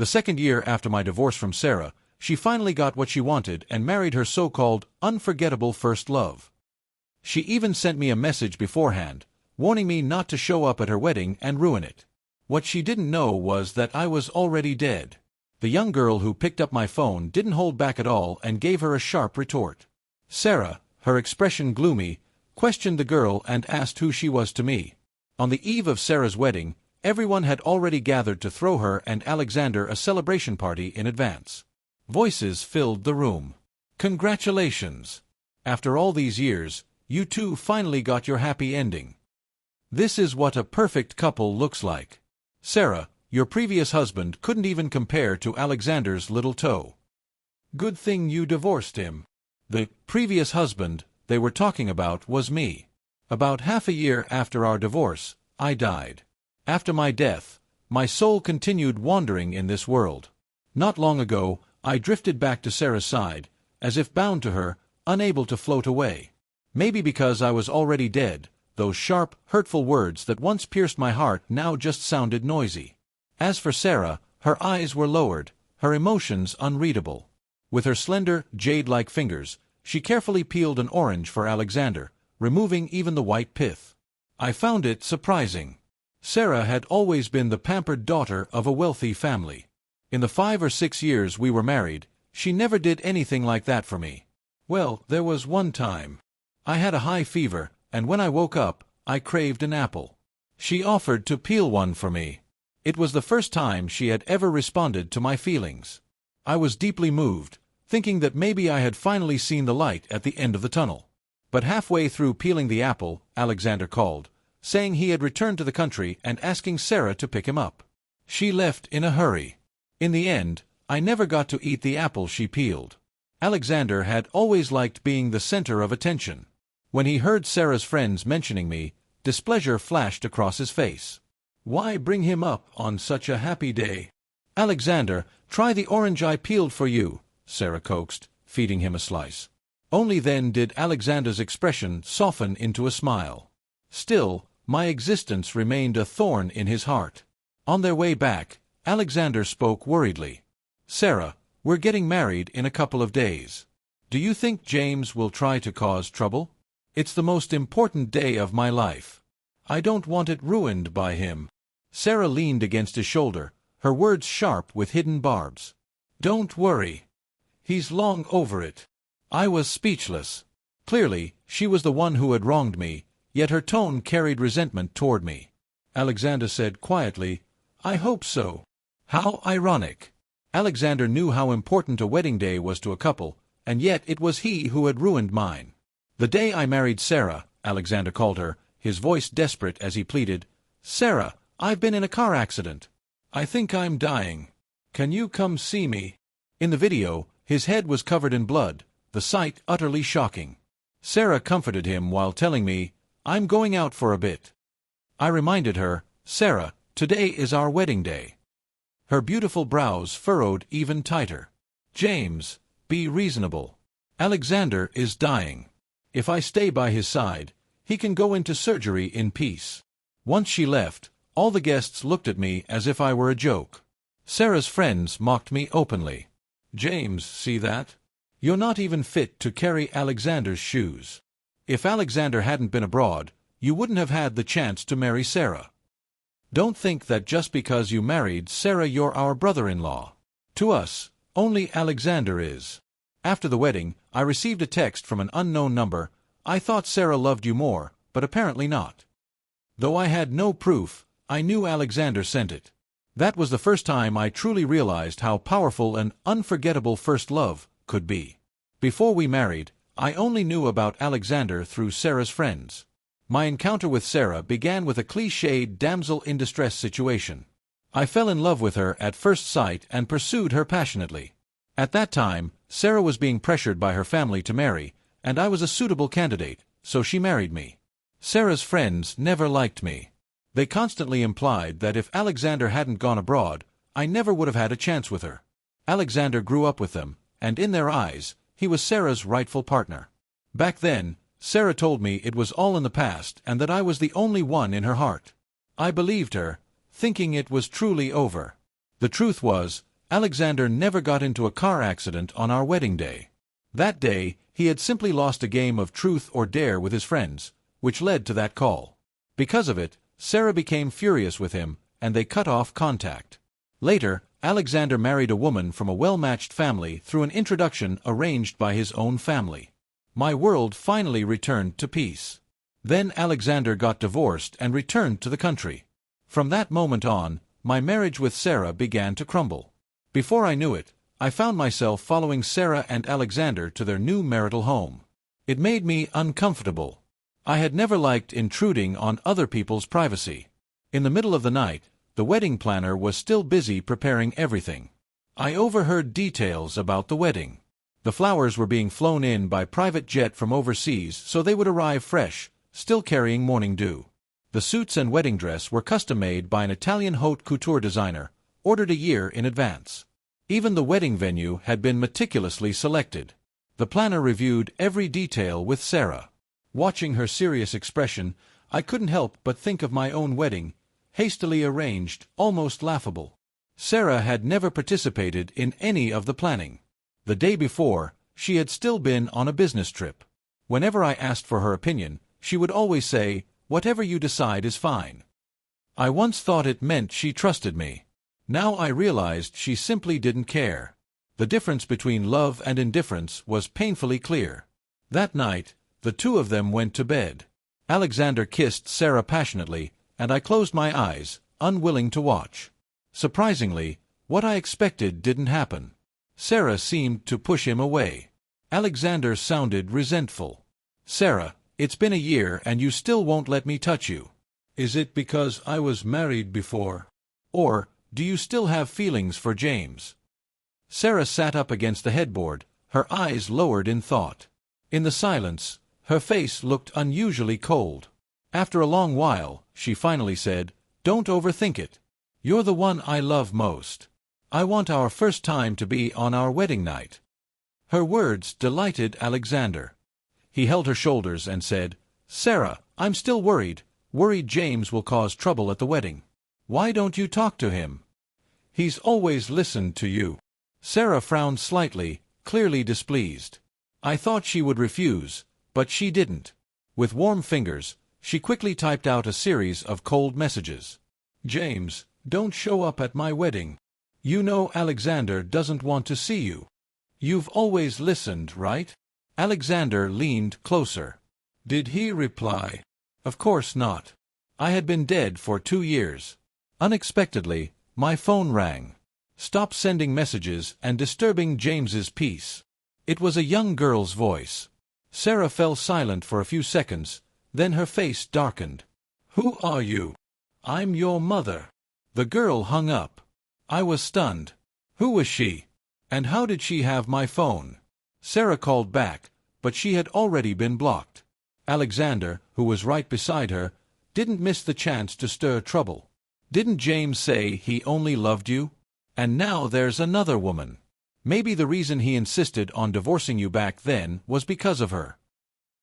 The second year after my divorce from Sarah, she finally got what she wanted and married her so-called unforgettable first love. She even sent me a message beforehand, warning me not to show up at her wedding and ruin it. What she didn't know was that I was already dead. The young girl who picked up my phone didn't hold back at all and gave her a sharp retort. Sarah, her expression gloomy, questioned the girl and asked who she was to me. On the eve of Sarah's wedding, everyone had already gathered to throw her and Alexander a celebration party in advance. Voices filled the room. "Congratulations! After all these years, you two finally got your happy ending. This is what a perfect couple looks like. Sarah, your previous husband couldn't even compare to Alexander's little toe. Good thing you divorced him." The previous husband they were talking about was me. About half a year after our divorce, I died. After my death, my soul continued wandering in this world. Not long ago, I drifted back to Sarah's side, as if bound to her, unable to float away. Maybe because I was already dead, those sharp, hurtful words that once pierced my heart now just sounded noisy. As for Sarah, her eyes were lowered, her emotions unreadable. With her slender, jade-like fingers, she carefully peeled an orange for Alexander, removing even the white pith. I found it surprising. Sarah had always been the pampered daughter of a wealthy family. In the 5 or 6 years we were married, she never did anything like that for me. Well, there was one time. I had a high fever, and when I woke up, I craved an apple. She offered to peel one for me. It was the first time she had ever responded to my feelings. I was deeply moved, thinking that maybe I had finally seen the light at the end of the tunnel. But halfway through peeling the apple, Alexander called, saying he had returned to the country and asking Sarah to pick him up. She left in a hurry. In the end, I never got to eat the apple she peeled. Alexander had always liked being the center of attention. When he heard Sarah's friends mentioning me, displeasure flashed across his face. Why bring him up on such a happy day? "Alexander, try the orange I peeled for you," Sarah coaxed, feeding him a slice. Only then did Alexander's expression soften into a smile. Still, my existence remained a thorn in his heart. On their way back, Alexander spoke worriedly. "Sarah, we're getting married in a couple of days. Do you think James will try to cause trouble? It's the most important day of my life. I don't want it ruined by him." Sarah leaned against his shoulder, her words sharp with hidden barbs. "Don't worry. He's long over it." I was speechless. Clearly, she was the one who had wronged me, yet her tone carried resentment toward me. Alexander said quietly, "I hope so." How ironic. Alexander knew how important a wedding day was to a couple, and yet it was he who had ruined mine. "The day I married Sarah," Alexander called her, his voice desperate as he pleaded, "Sarah, I've been in a car accident. I think I'm dying. Can you come see me?" In the video, his head was covered in blood, the sight utterly shocking. Sarah comforted him while telling me, "I'm going out for a bit." I reminded her, "Sarah, today is our wedding day." Her beautiful brows furrowed even tighter. "James, be reasonable. Alexander is dying. If I stay by his side, he can go into surgery in peace." Once she left, all the guests looked at me as if I were a joke. Sarah's friends mocked me openly. "James, see that? You're not even fit to carry Alexander's shoes. If Alexander hadn't been abroad, you wouldn't have had the chance to marry Sarah. Don't think that just because you married Sarah you're our brother-in-law. To us, only Alexander is." After the wedding, I received a text from an unknown number. "I thought Sarah loved you more, but apparently not." Though I had no proof, I knew Alexander sent it. That was the first time I truly realized how powerful an unforgettable first love could be. Before we married, I only knew about Alexander through Sarah's friends. My encounter with Sarah began with a cliched damsel-in-distress situation. I fell in love with her at first sight and pursued her passionately. At that time, Sarah was being pressured by her family to marry, and I was a suitable candidate, so she married me. Sarah's friends never liked me. They constantly implied that if Alexander hadn't gone abroad, I never would have had a chance with her. Alexander grew up with them, and in their eyes, he was Sarah's rightful partner. Back then, Sarah told me it was all in the past and that I was the only one in her heart. I believed her, thinking it was truly over. The truth was, Alexander never got into a car accident on our wedding day. That day, he had simply lost a game of truth or dare with his friends, which led to that call. Because of it, Sarah became furious with him, and they cut off contact. Later, Alexander married a woman from a well-matched family through an introduction arranged by his own family. My world finally returned to peace. Then Alexander got divorced and returned to the country. From that moment on, my marriage with Sarah began to crumble. Before I knew it, I found myself following Sarah and Alexander to their new marital home. It made me uncomfortable. I had never liked intruding on other people's privacy. In the middle of the night, the wedding planner was still busy preparing everything. I overheard details about the wedding. The flowers were being flown in by private jet from overseas so they would arrive fresh, still carrying morning dew. The suits and wedding dress were custom-made by an Italian haute couture designer, ordered a year in advance. Even the wedding venue had been meticulously selected. The planner reviewed every detail with Sarah. Watching her serious expression, I couldn't help but think of my own wedding, hastily arranged, almost laughable. Sarah had never participated in any of the planning. The day before, she had still been on a business trip. Whenever I asked for her opinion, she would always say, "Whatever you decide is fine." I once thought it meant she trusted me. Now I realized she simply didn't care. The difference between love and indifference was painfully clear. That night, the two of them went to bed. Alexander kissed Sarah passionately, and I closed my eyes, unwilling to watch. Surprisingly, what I expected didn't happen. Sarah seemed to push him away. Alexander sounded resentful. "Sarah, it's been a year and you still won't let me touch you. Is it because I was married before? Or, do you still have feelings for James?" Sarah sat up against the headboard, her eyes lowered in thought. In the silence, her face looked unusually cold. After a long while, she finally said, "Don't overthink it. You're the one I love most. I want our first time to be on our wedding night." Her words delighted Alexander. He held her shoulders and said, "Sarah, I'm still worried James will cause trouble at the wedding. Why don't you talk to him? He's always listened to you." Sarah frowned slightly, clearly displeased. I thought she would refuse, but she didn't. With warm fingers, she quickly typed out a series of cold messages. "James, don't show up at my wedding. You know Alexander doesn't want to see you. You've always listened, right?" Alexander leaned closer. Did he reply? Of course not. I had been dead for 2 years. Unexpectedly, my phone rang. "Stop sending messages and disturbing James's peace." It was a young girl's voice. Sarah fell silent for a few seconds, then her face darkened. "Who are you?" "I'm your mother." The girl hung up. I was stunned. Who was she? And how did she have my phone? Sarah called back, but she had already been blocked. Alexander, who was right beside her, didn't miss the chance to stir trouble. "Didn't James say he only loved you? And now there's another woman. Maybe the reason he insisted on divorcing you back then was because of her."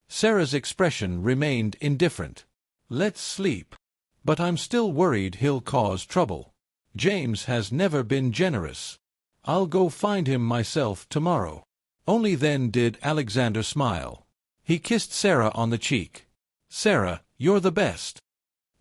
Sarah's expression remained indifferent. "Let's sleep. But I'm still worried he'll cause trouble. James has never been generous. I'll go find him myself tomorrow." Only then did Alexander smile. He kissed Sarah on the cheek. "Sarah, you're the best."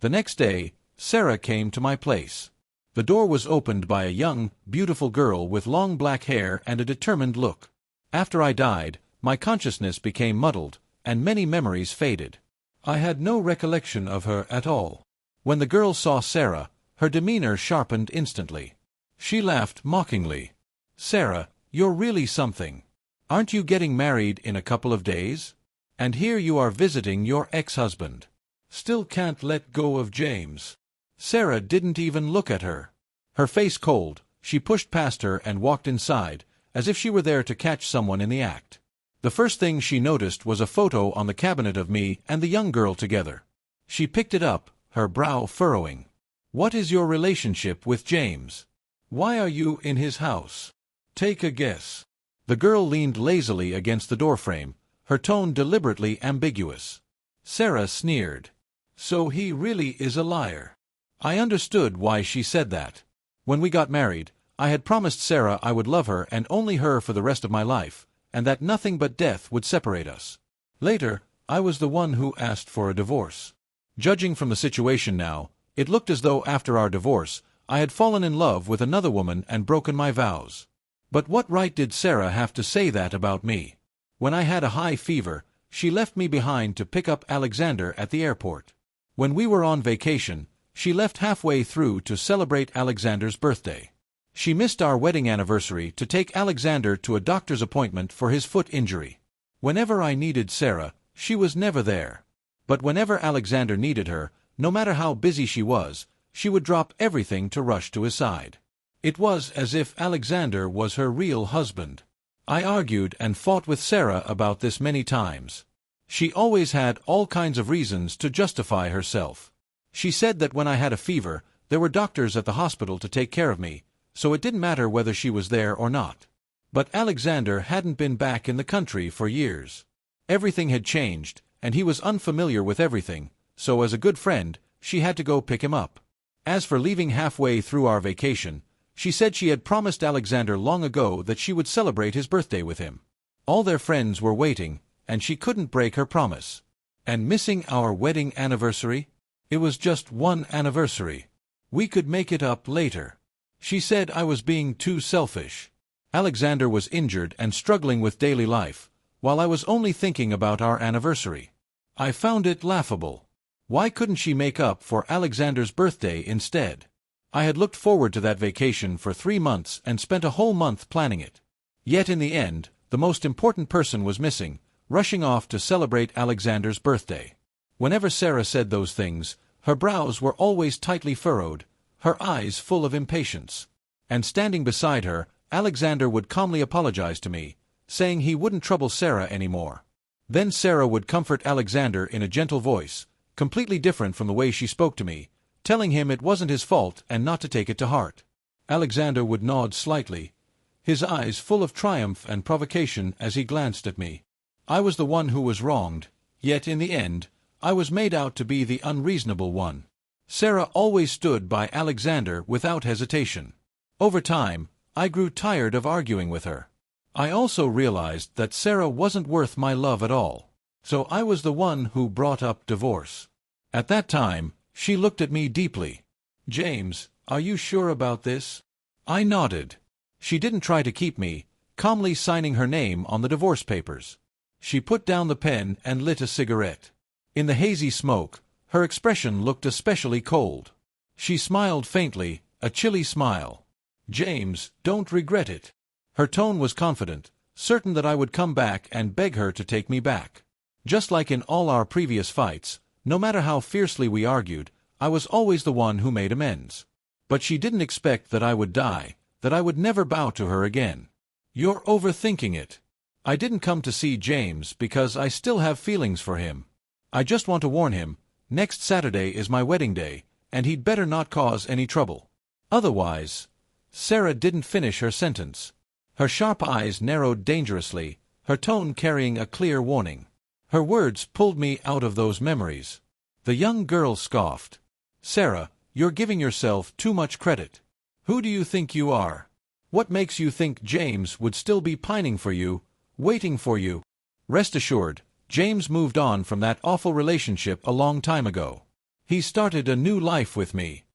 The next day, Sarah came to my place. The door was opened by a young, beautiful girl with long black hair and a determined look. After I died, my consciousness became muddled, and many memories faded. I had no recollection of her at all. When the girl saw Sarah, her demeanor sharpened instantly. She laughed mockingly. "Sarah, you're really something. Aren't you getting married in a couple of days? And here you are visiting your ex-husband. Still can't let go of James." Sarah didn't even look at her. Her face cold, she pushed past her and walked inside, as if she were there to catch someone in the act. The first thing she noticed was a photo on the cabinet of me and the young girl together. She picked it up, her brow furrowing. "What is your relationship with James? Why are you in his house? Take a guess." The girl leaned lazily against the doorframe, her tone deliberately ambiguous. Sarah sneered. "So he really is a liar." I understood why she said that. When we got married, I had promised Sarah I would love her and only her for the rest of my life, and that nothing but death would separate us. Later, I was the one who asked for a divorce. Judging from the situation now, it looked as though after our divorce, I had fallen in love with another woman and broken my vows. But what right did Sarah have to say that about me? When I had a high fever, she left me behind to pick up Alexander at the airport. When we were on vacation, she left halfway through to celebrate Alexander's birthday. She missed our wedding anniversary to take Alexander to a doctor's appointment for his foot injury. Whenever I needed Sarah, she was never there. But whenever Alexander needed her, no matter how busy she was, she would drop everything to rush to his side. It was as if Alexander was her real husband. I argued and fought with Sarah about this many times. She always had all kinds of reasons to justify herself. She said that when I had a fever, there were doctors at the hospital to take care of me, so it didn't matter whether she was there or not. But Alexander hadn't been back in the country for years. Everything had changed, and he was unfamiliar with everything, so as a good friend, she had to go pick him up. As for leaving halfway through our vacation, she said she had promised Alexander long ago that she would celebrate his birthday with him. All their friends were waiting, and she couldn't break her promise. And missing our wedding anniversary? It was just one anniversary. We could make it up later. She said I was being too selfish. Alexander was injured and struggling with daily life, while I was only thinking about our anniversary. I found it laughable. Why couldn't she make up for Alexander's birthday instead? I had looked forward to that vacation for 3 months and spent a whole month planning it. Yet in the end, the most important person was missing, rushing off to celebrate Alexander's birthday. Whenever Sarah said those things, her brows were always tightly furrowed, her eyes full of impatience. And standing beside her, Alexander would calmly apologize to me, saying he wouldn't trouble Sarah anymore. Then Sarah would comfort Alexander in a gentle voice, completely different from the way she spoke to me, telling him it wasn't his fault and not to take it to heart. Alexander would nod slightly, his eyes full of triumph and provocation as he glanced at me. I was the one who was wronged, yet in the end, I was made out to be the unreasonable one. Sarah always stood by Alexander without hesitation. Over time, I grew tired of arguing with her. I also realized that Sarah wasn't worth my love at all. So I was the one who brought up divorce. At that time, she looked at me deeply. "James, are you sure about this?" I nodded. She didn't try to keep me, calmly signing her name on the divorce papers. She put down the pen and lit a cigarette. In the hazy smoke, her expression looked especially cold. She smiled faintly, a chilly smile. "James, don't regret it." Her tone was confident, certain that I would come back and beg her to take me back. Just like in all our previous fights, no matter how fiercely we argued, I was always the one who made amends. But she didn't expect that I would die, that I would never bow to her again. "You're overthinking it. I didn't come to see James because I still have feelings for him. I just want to warn him, next Saturday is my wedding day, and he'd better not cause any trouble. Otherwise—" Sarah didn't finish her sentence. Her sharp eyes narrowed dangerously, her tone carrying a clear warning. Her words pulled me out of those memories. The young girl scoffed. "Sarah, you're giving yourself too much credit. Who do you think you are? What makes you think James would still be pining for you, waiting for you?" Rest assured, James moved on from that awful relationship a long time ago. He started a new life with me.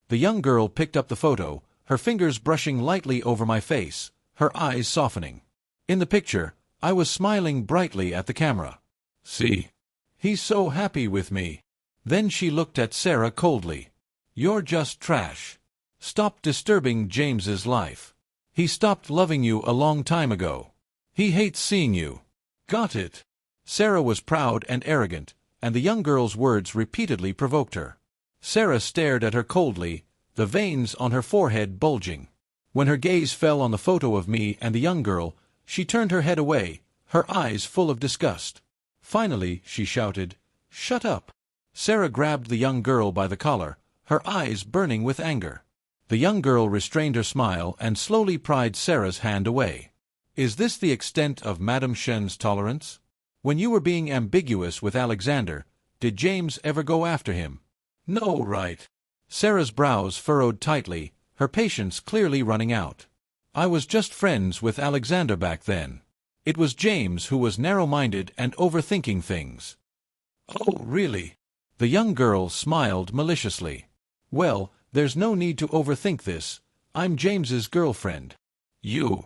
The young girl picked up the photo, her fingers brushing lightly over my face, her eyes softening. In the picture, I was smiling brightly at the camera. "See? He's so happy with me." Then she looked at Sarah coldly. "You're just trash. Stop disturbing James's life. He stopped loving you a long time ago. He hates seeing you. Got it?" Sarah was proud and arrogant, and the young girl's words repeatedly provoked her. Sarah stared at her coldly, the veins on her forehead bulging. When her gaze fell on the photo of me and the young girl, she turned her head away, her eyes full of disgust. Finally, she shouted, "Shut up!" Sarah grabbed the young girl by the collar, her eyes burning with anger. The young girl restrained her smile and slowly pried Sarah's hand away. "Is this the extent of Madame Shen's tolerance? When you were being ambiguous with Alexander, did James ever go after him?" "No, right." Sarah's brows furrowed tightly, her patience clearly running out. I was just friends with Alexander back then. It was James who was narrow-minded and overthinking things. Oh, really? The young girl smiled maliciously. Well, there's no need to overthink this. I'm James's girlfriend. You.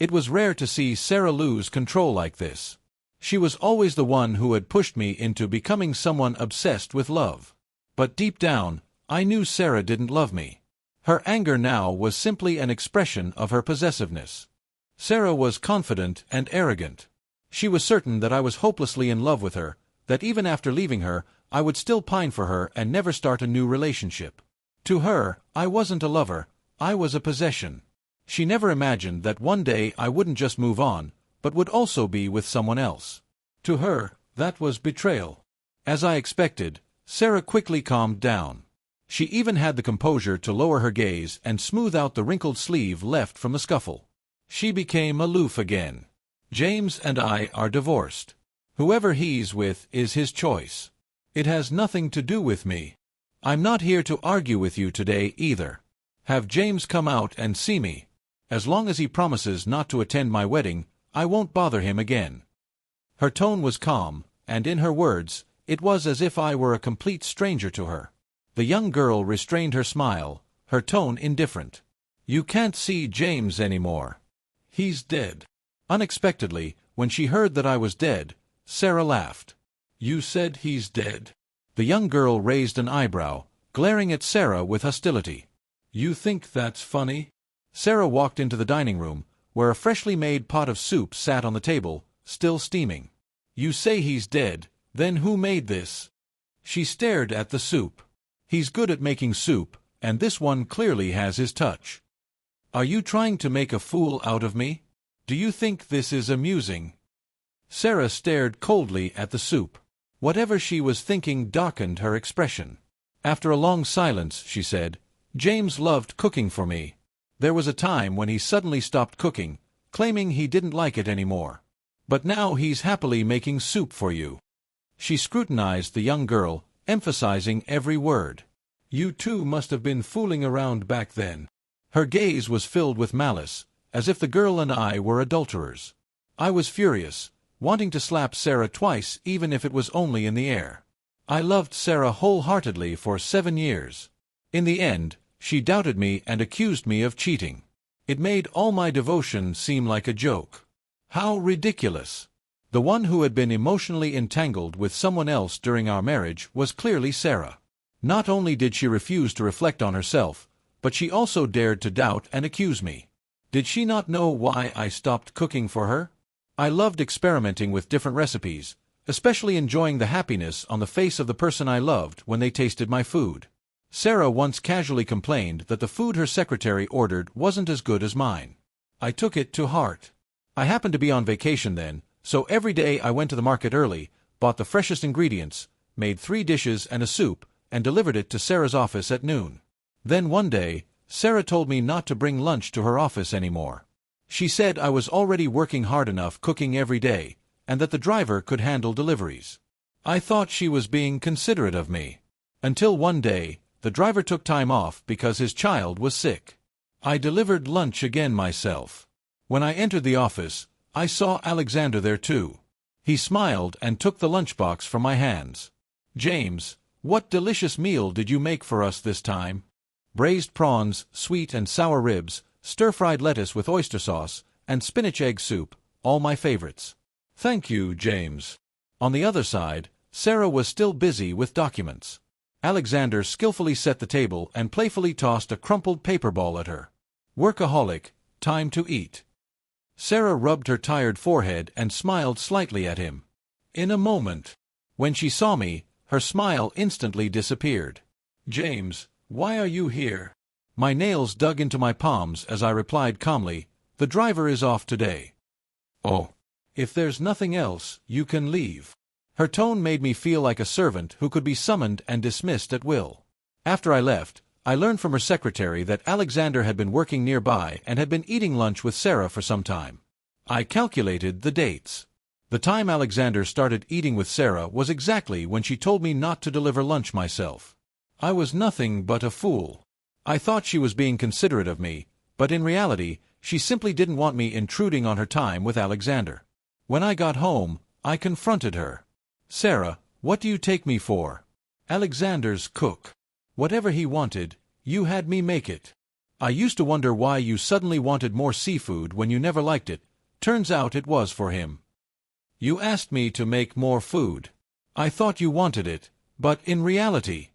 It was rare to see Sarah lose control like this. She was always the one who had pushed me into becoming someone obsessed with love. But deep down, I knew Sarah didn't love me. Her anger now was simply an expression of her possessiveness. Sarah was confident and arrogant. She was certain that I was hopelessly in love with her, that even after leaving her, I would still pine for her and never start a new relationship. To her, I wasn't a lover, I was a possession. She never imagined that one day I wouldn't just move on, but would also be with someone else. To her, that was betrayal. As I expected, Sarah quickly calmed down. She even had the composure to lower her gaze and smooth out the wrinkled sleeve left from the scuffle. She became aloof again. James and I are divorced. Whoever he's with is his choice. It has nothing to do with me. I'm not here to argue with you today either. Have James come out and see me. As long as he promises not to attend my wedding, I won't bother him again. Her tone was calm, and in her words, it was as if I were a complete stranger to her. The young girl restrained her smile, her tone indifferent. You can't see James anymore. He's dead. Unexpectedly, when she heard that I was dead, Sarah laughed. You said he's dead? The young girl raised an eyebrow, glaring at Sarah with hostility. You think that's funny? Sarah walked into the dining room, where a freshly made pot of soup sat on the table, still steaming. You say he's dead, then who made this? She stared at the soup. He's good at making soup, and this one clearly has his touch. Are you trying to make a fool out of me? Do you think this is amusing? Sarah stared coldly at the soup. Whatever she was thinking darkened her expression. After a long silence, she said, James loved cooking for me. There was a time when he suddenly stopped cooking, claiming he didn't like it anymore. But now he's happily making soup for you. She scrutinized the young girl, emphasizing every word. You two must have been fooling around back then. Her gaze was filled with malice, as if the girl and I were adulterers. I was furious, wanting to slap Sarah twice even if it was only in the air. I loved Sarah wholeheartedly for 7 years. In the end, she doubted me and accused me of cheating. It made all my devotion seem like a joke. How ridiculous! The one who had been emotionally entangled with someone else during our marriage was clearly Sarah. Not only did she refuse to reflect on herself, but she also dared to doubt and accuse me. Did she not know why I stopped cooking for her? I loved experimenting with different recipes, especially enjoying the happiness on the face of the person I loved when they tasted my food. Sarah once casually complained that the food her secretary ordered wasn't as good as mine. I took it to heart. I happened to be on vacation then, so every day I went to the market early, bought the freshest ingredients, made 3 dishes and a soup, and delivered it to Sarah's office at noon. Then one day, Sarah told me not to bring lunch to her office anymore. She said I was already working hard enough cooking every day, and that the driver could handle deliveries. I thought she was being considerate of me. Until one day, the driver took time off because his child was sick. I delivered lunch again myself. When I entered the office, I saw Alexander there too. He smiled and took the lunchbox from my hands. James, what delicious meal did you make for us this time? Braised prawns, sweet and sour ribs, stir-fried lettuce with oyster sauce, and spinach egg soup, all my favorites. Thank you, James. On the other side, Sarah was still busy with documents. Alexander skillfully set the table and playfully tossed a crumpled paper ball at her. Workaholic, time to eat. Sarah rubbed her tired forehead and smiled slightly at him. In a moment. When she saw me, her smile instantly disappeared. James, why are you here? My nails dug into my palms as I replied calmly, the driver is off today. Oh. If there's nothing else, you can leave. Her tone made me feel like a servant who could be summoned and dismissed at will. After I left, I learned from her secretary that Alexander had been working nearby and had been eating lunch with Sarah for some time. I calculated the dates. The time Alexander started eating with Sarah was exactly when she told me not to deliver lunch myself. I was nothing but a fool. I thought she was being considerate of me, but in reality, she simply didn't want me intruding on her time with Alexander. When I got home, I confronted her. "Sarah, what do you take me for?" "Alexander's cook. Whatever he wanted, you had me make it. I used to wonder why you suddenly wanted more seafood when you never liked it. Turns out it was for him. You asked me to make more food. I thought you wanted it, but in reality..."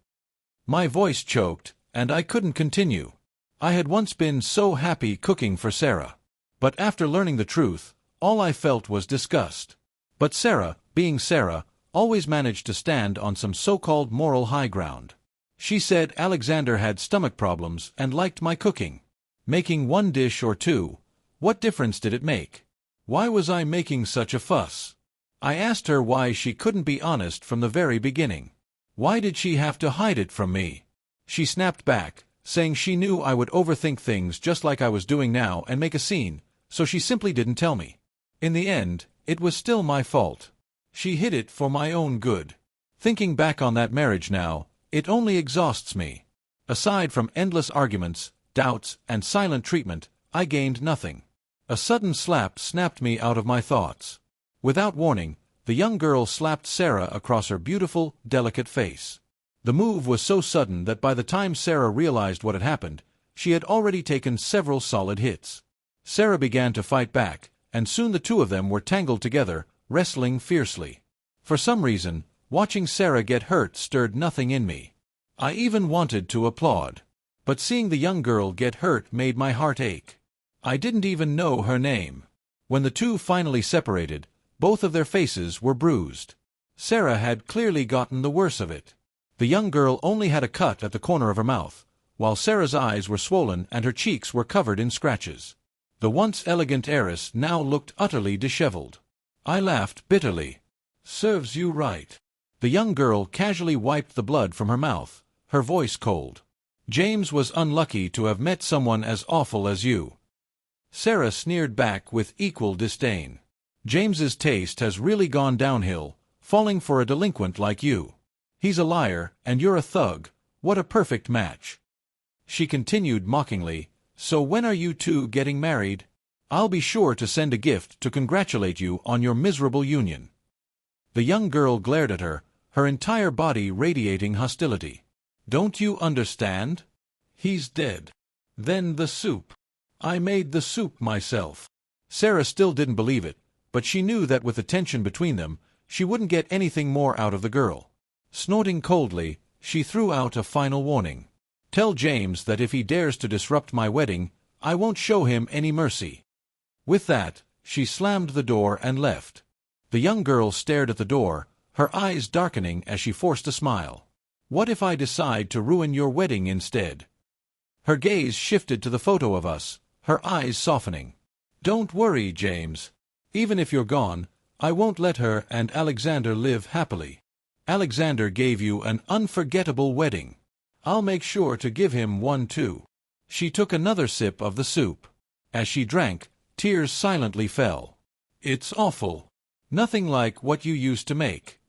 My voice choked, and I couldn't continue. I had once been so happy cooking for Sarah. But after learning the truth, all I felt was disgust. But Sarah, being Sarah, always managed to stand on some so-called moral high ground. She said Alexander had stomach problems and liked my cooking. Making one dish or two, what difference did it make? Why was I making such a fuss? I asked her why she couldn't be honest from the very beginning. Why did she have to hide it from me? She snapped back, saying she knew I would overthink things just like I was doing now and make a scene, so she simply didn't tell me. In the end, it was still my fault. She hid it for my own good. Thinking back on that marriage now, it only exhausts me. Aside from endless arguments, doubts, and silent treatment, I gained nothing. A sudden slap snapped me out of my thoughts. Without warning, the young girl slapped Sarah across her beautiful, delicate face. The move was so sudden that by the time Sarah realized what had happened, she had already taken several solid hits. Sarah began to fight back, and soon the two of them were tangled together, wrestling fiercely. For some reason, watching Sarah get hurt stirred nothing in me. I even wanted to applaud. But seeing the young girl get hurt made my heart ache. I didn't even know her name. When the two finally separated, both of their faces were bruised. Sarah had clearly gotten the worse of it. The young girl only had a cut at the corner of her mouth, while Sarah's eyes were swollen and her cheeks were covered in scratches. The once elegant heiress now looked utterly disheveled. I laughed bitterly. "Serves you right." The young girl casually wiped the blood from her mouth, her voice cold. "James was unlucky to have met someone as awful as you." Sarah sneered back with equal disdain. "James's taste has really gone downhill, falling for a delinquent like you. He's a liar, and you're a thug. What a perfect match." She continued mockingly, "So when are you two getting married? I'll be sure to send a gift to congratulate you on your miserable union." The young girl glared at her, her entire body radiating hostility. "Don't you understand? He's dead." "Then the soup. I made the soup myself." Sarah still didn't believe it, but she knew that with the tension between them, she wouldn't get anything more out of the girl. Snorting coldly, she threw out a final warning. "Tell James that if he dares to disrupt my wedding, I won't show him any mercy." With that, she slammed the door and left. The young girl stared at the door, her eyes darkening as she forced a smile. "What if I decide to ruin your wedding instead?" Her gaze shifted to the photo of us, her eyes softening. "Don't worry, James. Even if you're gone, I won't let her and Alexander live happily. Alexander gave you an unforgettable wedding. I'll make sure to give him one too." She took another sip of the soup. As she drank, tears silently fell. "It's awful. Nothing like what you used to make."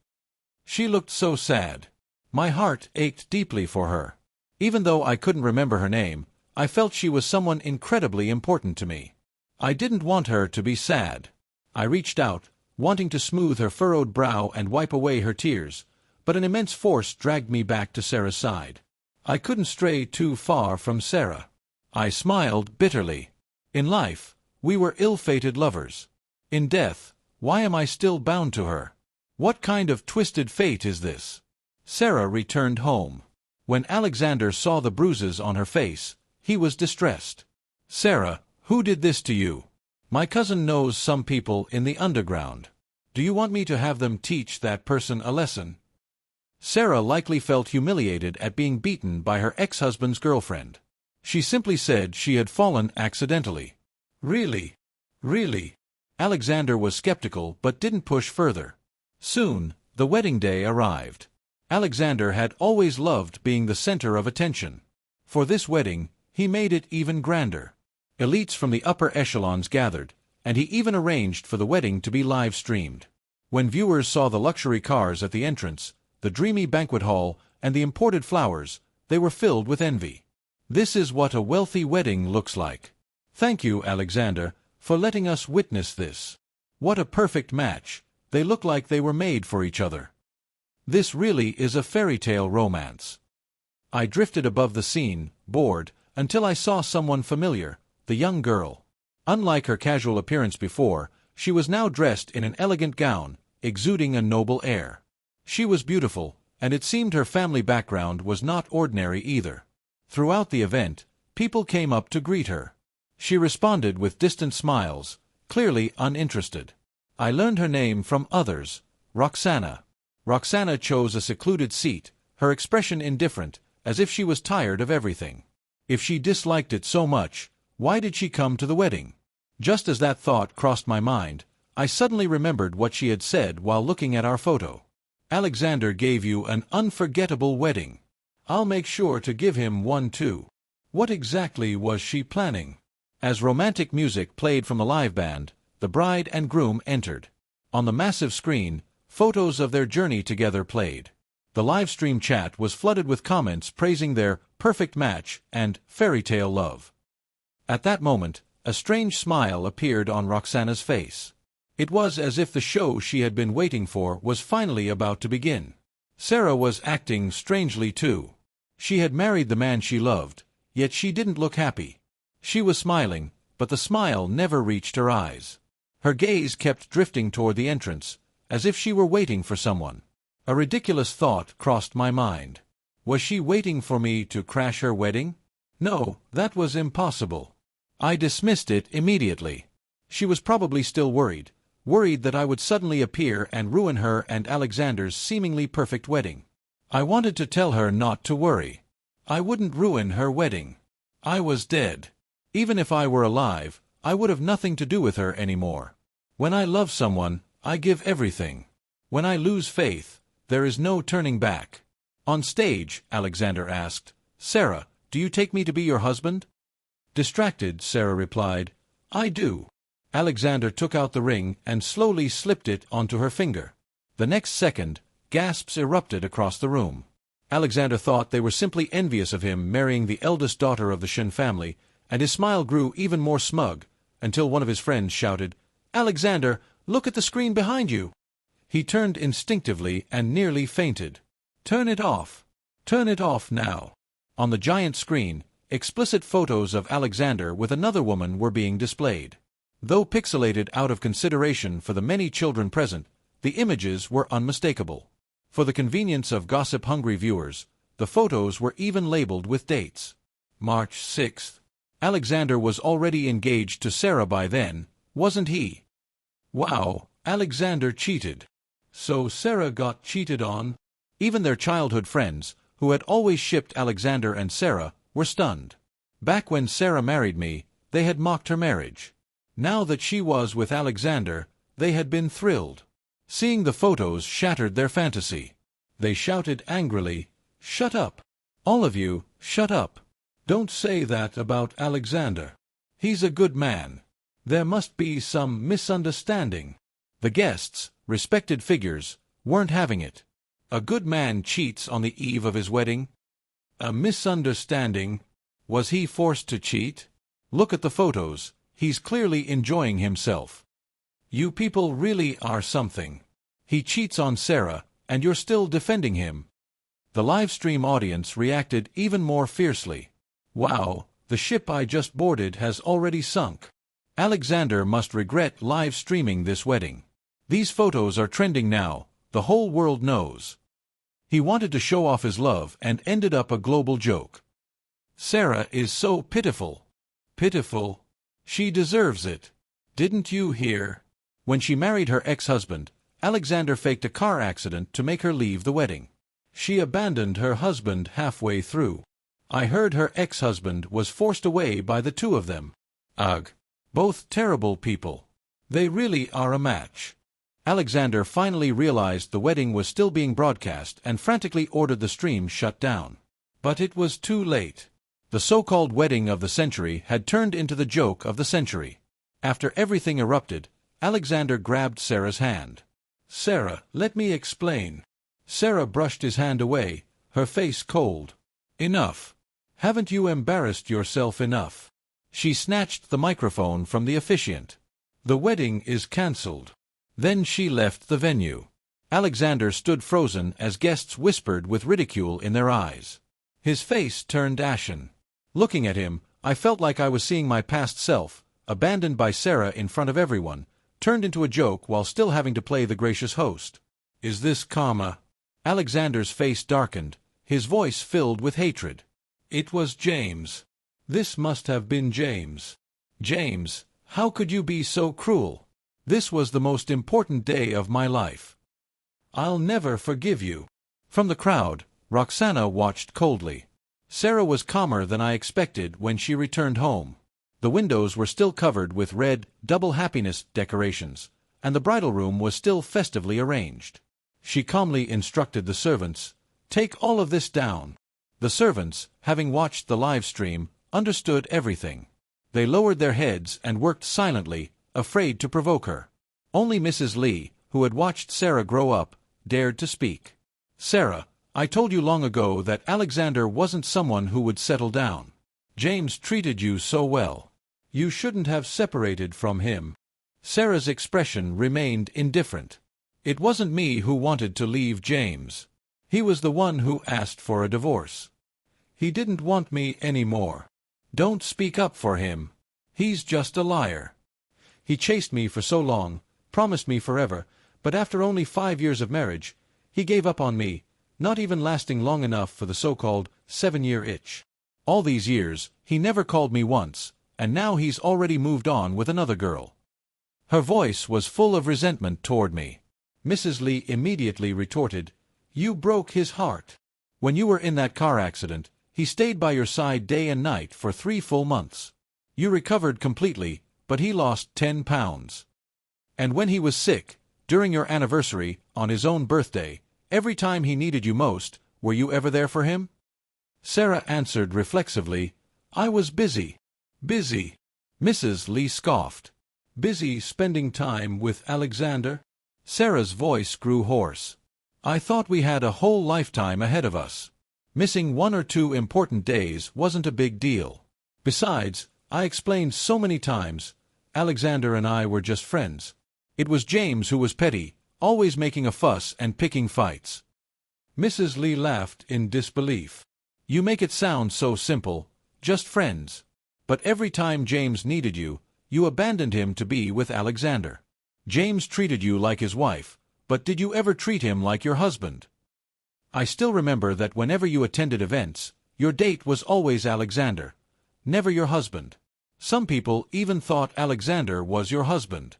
She looked so sad. My heart ached deeply for her. Even though I couldn't remember her name, I felt she was someone incredibly important to me. I didn't want her to be sad. I reached out, wanting to smooth her furrowed brow and wipe away her tears, but an immense force dragged me back to Sarah's side. I couldn't stray too far from Sarah. I smiled bitterly. In life, we were ill-fated lovers. In death, why am I still bound to her? What kind of twisted fate is this? Sarah returned home. When Alexander saw the bruises on her face, he was distressed. "Sarah, who did this to you?" "My cousin knows some people in the underground. Do you want me to have them teach that person a lesson?" Sarah likely felt humiliated at being beaten by her ex-husband's girlfriend. She simply said she had fallen accidentally. "Really? Really?" Alexander was skeptical but didn't push further. Soon, the wedding day arrived. Alexander had always loved being the center of attention. For this wedding, he made it even grander. Elites from the upper echelons gathered, and he even arranged for the wedding to be live-streamed. When viewers saw the luxury cars at the entrance, the dreamy banquet hall, and the imported flowers, they were filled with envy. This is what a wealthy wedding looks like. Thank you, Alexander, for letting us witness this. What a perfect match. They look like they were made for each other. This really is a fairy tale romance. I drifted above the scene, bored, until I saw someone familiar, the young girl. Unlike her casual appearance before, she was now dressed in an elegant gown, exuding a noble air. She was beautiful, and it seemed her family background was not ordinary either. Throughout the event, people came up to greet her. She responded with distant smiles, clearly uninterested. I learned her name from others, Roxana. Roxana chose a secluded seat, her expression indifferent, as if she was tired of everything. If she disliked it so much, why did she come to the wedding? Just as that thought crossed my mind, I suddenly remembered what she had said while looking at our photo. Alexander gave you an unforgettable wedding. I'll make sure to give him one too. What exactly was she planning? As romantic music played from the live band, the bride and groom entered. On the massive screen, photos of their journey together played. The live stream chat was flooded with comments praising their perfect match and fairy tale love. At that moment, a strange smile appeared on Roxana's face. It was as if the show she had been waiting for was finally about to begin. Sarah was acting strangely too. She had married the man she loved, yet she didn't look happy. She was smiling, but the smile never reached her eyes. Her gaze kept drifting toward the entrance, as if she were waiting for someone. A ridiculous thought crossed my mind. Was she waiting for me to crash her wedding? No, that was impossible. I dismissed it immediately. She was probably still worried that I would suddenly appear and ruin her and Alexander's seemingly perfect wedding. I wanted to tell her not to worry. I wouldn't ruin her wedding. I was dead. Even if I were alive, I would have nothing to do with her anymore. When I love someone, I give everything. When I lose faith, there is no turning back. On stage, Alexander asked, "Sarah, do you take me to be your husband?" Distracted, Sarah replied, "I do." Alexander took out the ring and slowly slipped it onto her finger. The next second, gasps erupted across the room. Alexander thought they were simply envious of him marrying the eldest daughter of the Shin family, and his smile grew even more smug, until one of his friends shouted, "Alexander, look at the screen behind you!" He turned instinctively and nearly fainted. "Turn it off. Turn it off now." On the giant screen, explicit photos of Alexander with another woman were being displayed. Though pixelated out of consideration for the many children present, the images were unmistakable. For the convenience of gossip-hungry viewers, the photos were even labeled with dates. March 6th. Alexander was already engaged to Sarah by then, wasn't he? Wow, Alexander cheated. So Sarah got cheated on? Even their childhood friends, who had always shipped Alexander and Sarah, were stunned. Back when Sarah married me, they had mocked her marriage. Now that she was with Alexander, they had been thrilled. Seeing the photos shattered their fantasy. They shouted angrily, "Shut up! All of you, shut up! Don't say that about Alexander. He's a good man. There must be some misunderstanding." The guests, respected figures, weren't having it. A good man cheats on the eve of his wedding? A misunderstanding? Was he forced to cheat? Look at the photos. He's clearly enjoying himself. You people really are something. He cheats on Sarah, and you're still defending him. The live stream audience reacted even more fiercely. Wow, the ship I just boarded has already sunk. Alexander must regret live streaming this wedding. These photos are trending now, the whole world knows. He wanted to show off his love and ended up a global joke. Sarah is so pitiful. Pitiful. She deserves it. Didn't you hear? When she married her ex-husband, Alexander faked a car accident to make her leave the wedding. She abandoned her husband halfway through. I heard her ex-husband was forced away by the two of them. Ugh. Both terrible people. They really are a match. Alexander finally realized the wedding was still being broadcast and frantically ordered the stream shut down. But it was too late. The so-called wedding of the century had turned into the joke of the century. After everything erupted, Alexander grabbed Sarah's hand. "Sarah, let me explain." Sarah brushed his hand away, her face cold. "Enough. Haven't you embarrassed yourself enough? She snatched the microphone from the officiant. The wedding is cancelled. Then she left the venue. Alexander stood frozen as guests whispered with ridicule in their eyes. His face turned ashen. Looking at him, I felt like I was seeing my past self, abandoned by Sarah in front of everyone, turned into a joke while still having to play the gracious host. Is this karma? Alexander's face darkened, his voice filled with hatred. It was James. This must have been James. James, how could you be so cruel? This was the most important day of my life. I'll never forgive you. From the crowd, Roxana watched coldly. Sarah was calmer than I expected when she returned home. The windows were still covered with red, double happiness decorations, and the bridal room was still festively arranged. She calmly instructed the servants, "Take all of this down." The servants, having watched the live stream, understood everything. They lowered their heads and worked silently, afraid to provoke her. Only Mrs. Lee, who had watched Sarah grow up, dared to speak. "Sarah, I told you long ago that Alexander wasn't someone who would settle down. James treated you so well. You shouldn't have separated from him." Sarah's expression remained indifferent. "It wasn't me who wanted to leave James. He was the one who asked for a divorce. He didn't want me anymore. Don't speak up for him. He's just a liar. He chased me for so long, promised me forever, but after only 5 years of marriage, he gave up on me, not even lasting long enough for the so-called 7-year itch. All these years, he never called me once, and now he's already moved on with another girl." Her voice was full of resentment toward me. Mrs. Lee immediately retorted, "You broke his heart. When you were in that car accident, he stayed by your side day and night for 3 full months. You recovered completely, but he lost 10 pounds. And when he was sick, during your anniversary, on his own birthday, every time he needed you most, were you ever there for him?" Sarah answered reflexively, "I was busy." "Busy?" Mrs. Lee scoffed. "Busy spending time with Alexander?" Sarah's voice grew hoarse. "I thought we had a whole lifetime ahead of us. Missing 1 or 2 important days wasn't a big deal. Besides, I explained so many times, Alexander and I were just friends. It was James who was petty, always making a fuss and picking fights." Mrs. Lee laughed in disbelief. "You make it sound so simple, just friends. But every time James needed you, you abandoned him to be with Alexander. James treated you like his wife, but did you ever treat him like your husband? I still remember that whenever you attended events, your date was always Alexander, never your husband. Some people even thought Alexander was your husband."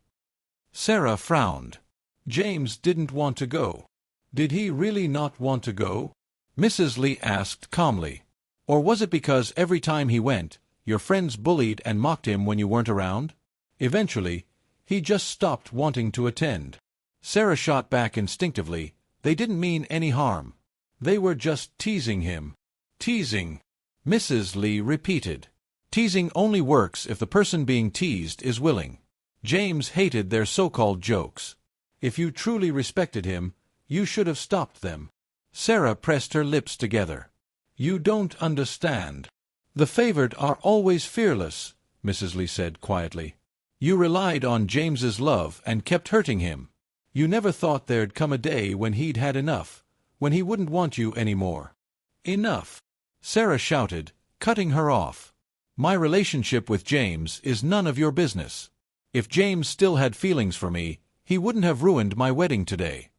Sarah frowned. "James didn't want to go." "Did he really not want to go?" Mrs. Lee asked calmly. "Or was it because every time he went, your friends bullied and mocked him when you weren't around? Eventually, he just stopped wanting to attend." Sarah shot back instinctively, "They didn't mean any harm. They were just teasing him." "Teasing?" Mrs. Lee repeated. "Teasing only works if the person being teased is willing. James hated their so-called jokes. If you truly respected him, you should have stopped them." Sarah pressed her lips together. "You don't understand. The favored are always fearless," Mrs. Lee said quietly. "You relied on James's love and kept hurting him. You never thought there'd come a day when he'd had enough, when he wouldn't want you anymore." "Enough!" Sarah shouted, cutting her off. "My relationship with James is none of your business. If James still had feelings for me, he wouldn't have ruined my wedding today."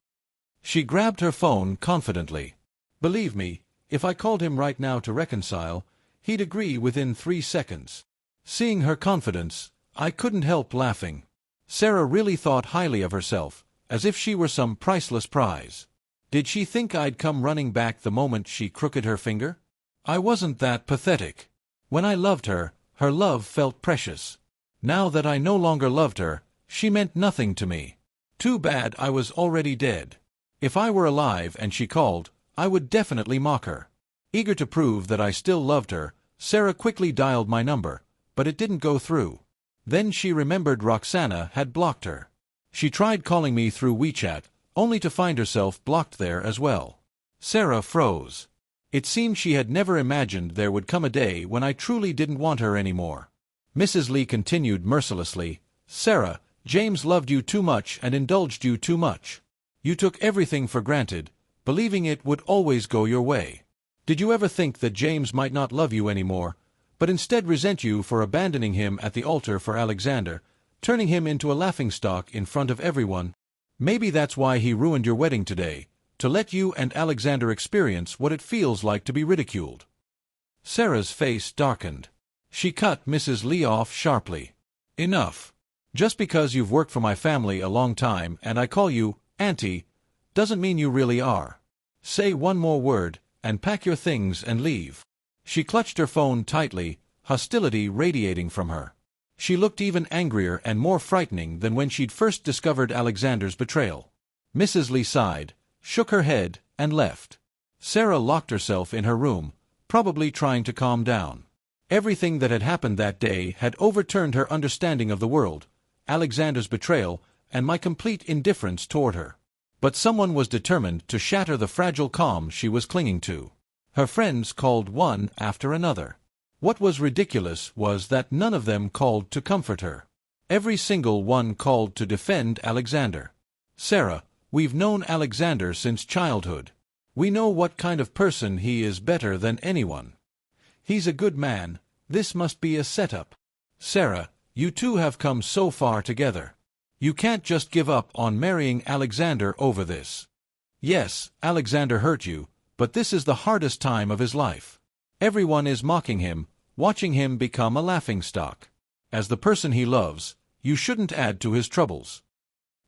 She grabbed her phone confidently. "Believe me, if I called him right now to reconcile, he'd agree within 3 seconds." Seeing her confidence, I couldn't help laughing. Sarah really thought highly of herself, as if she were some priceless prize. Did she think I'd come running back the moment she crooked her finger? I wasn't that pathetic. When I loved her, her love felt precious. Now that I no longer loved her, she meant nothing to me. Too bad I was already dead. If I were alive and she called, I would definitely mock her. Eager to prove that I still loved her, Sarah quickly dialed my number, but it didn't go through. Then she remembered Roxana had blocked her. She tried calling me through WeChat, only to find herself blocked there as well. Sarah froze. It seemed she had never imagined there would come a day when I truly didn't want her anymore. Mrs. Lee continued mercilessly, "Sarah, James loved you too much and indulged you too much. You took everything for granted, believing it would always go your way. Did you ever think that James might not love you anymore, but instead resent you for abandoning him at the altar for Alexander, turning him into a laughingstock in front of everyone? Maybe that's why he ruined your wedding today, to let you and Alexander experience what it feels like to be ridiculed." Sarah's face darkened. She cut Mrs. Lee off sharply. "Enough. Just because you've worked for my family a long time and I call you Auntie, doesn't mean you really are. Say one more word, and pack your things and leave." She clutched her phone tightly, hostility radiating from her. She looked even angrier and more frightening than when she'd first discovered Alexander's betrayal. Mrs. Lee sighed, shook her head, and left. Sarah locked herself in her room, probably trying to calm down. Everything that had happened that day had overturned her understanding of the world, Alexander's betrayal, and my complete indifference toward her. But someone was determined to shatter the fragile calm she was clinging to. Her friends called one after another. What was ridiculous was that none of them called to comfort her. Every single one called to defend Alexander. "Sarah, we've known Alexander since childhood. We know what kind of person he is better than anyone. He's a good man. This must be a setup. Sarah, you two have come so far together. You can't just give up on marrying Alexander over this. Yes, Alexander hurt you, but this is the hardest time of his life. Everyone is mocking him, watching him become a laughingstock. As the person he loves, you shouldn't add to his troubles."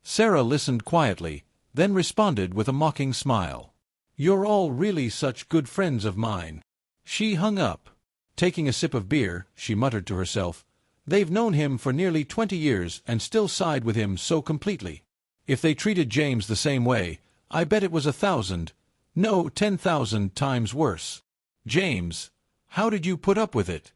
Sarah listened quietly, then responded with a mocking smile. "You're all really such good friends of mine." She hung up. Taking a sip of beer, she muttered to herself, "They've known him for nearly 20 years and still side with him so completely. If they treated James the same way, I bet it was 1,000, no 10,000 times worse. James, how did you put up with it?"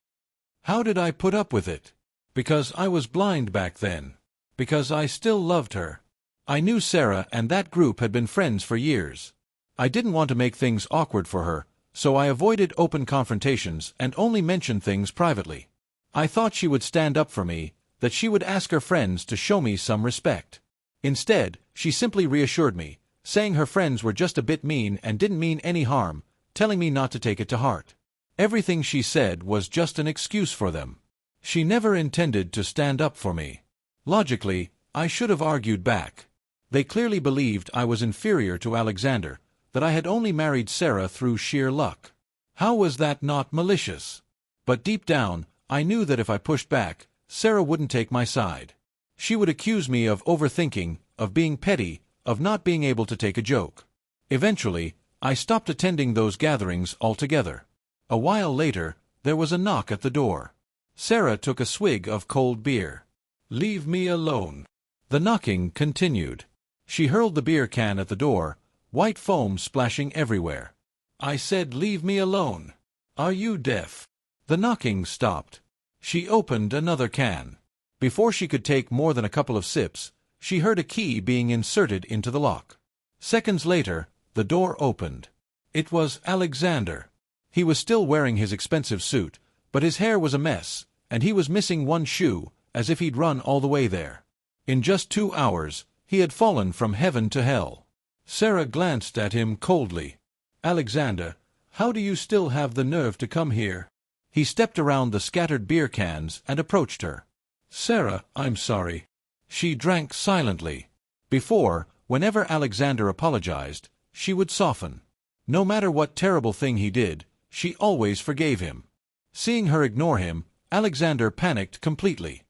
How did I put up with it? Because I was blind back then. Because I still loved her. I knew Sarah and that group had been friends for years. I didn't want to make things awkward for her, so I avoided open confrontations and only mentioned things privately. I thought she would stand up for me, that she would ask her friends to show me some respect. Instead, she simply reassured me, saying her friends were just a bit mean and didn't mean any harm, telling me not to take it to heart. Everything she said was just an excuse for them. She never intended to stand up for me. Logically, I should have argued back. They clearly believed I was inferior to Alexander, that I had only married Sarah through sheer luck. How was that not malicious? But deep down, I knew that if I pushed back, Sarah wouldn't take my side. She would accuse me of overthinking, of being petty, of not being able to take a joke. Eventually, I stopped attending those gatherings altogether. A while later, there was a knock at the door. Sarah took a swig of cold beer. "Leave me alone." The knocking continued. She hurled the beer can at the door, white foam splashing everywhere. "I said leave me alone. Are you deaf?" The knocking stopped. She opened another can. Before she could take more than a couple of sips, she heard a key being inserted into the lock. Seconds later, the door opened. It was Alexander. He was still wearing his expensive suit, but his hair was a mess, and he was missing one shoe, as if he'd run all the way there. In just 2 hours, he had fallen from heaven to hell. Sarah glanced at him coldly. "Alexander, how do you still have the nerve to come here?" He stepped around the scattered beer cans and approached her. "Sarah, I'm sorry." She drank silently. Before, whenever Alexander apologized, she would soften. No matter what terrible thing he did, she always forgave him. Seeing her ignore him, Alexander panicked completely.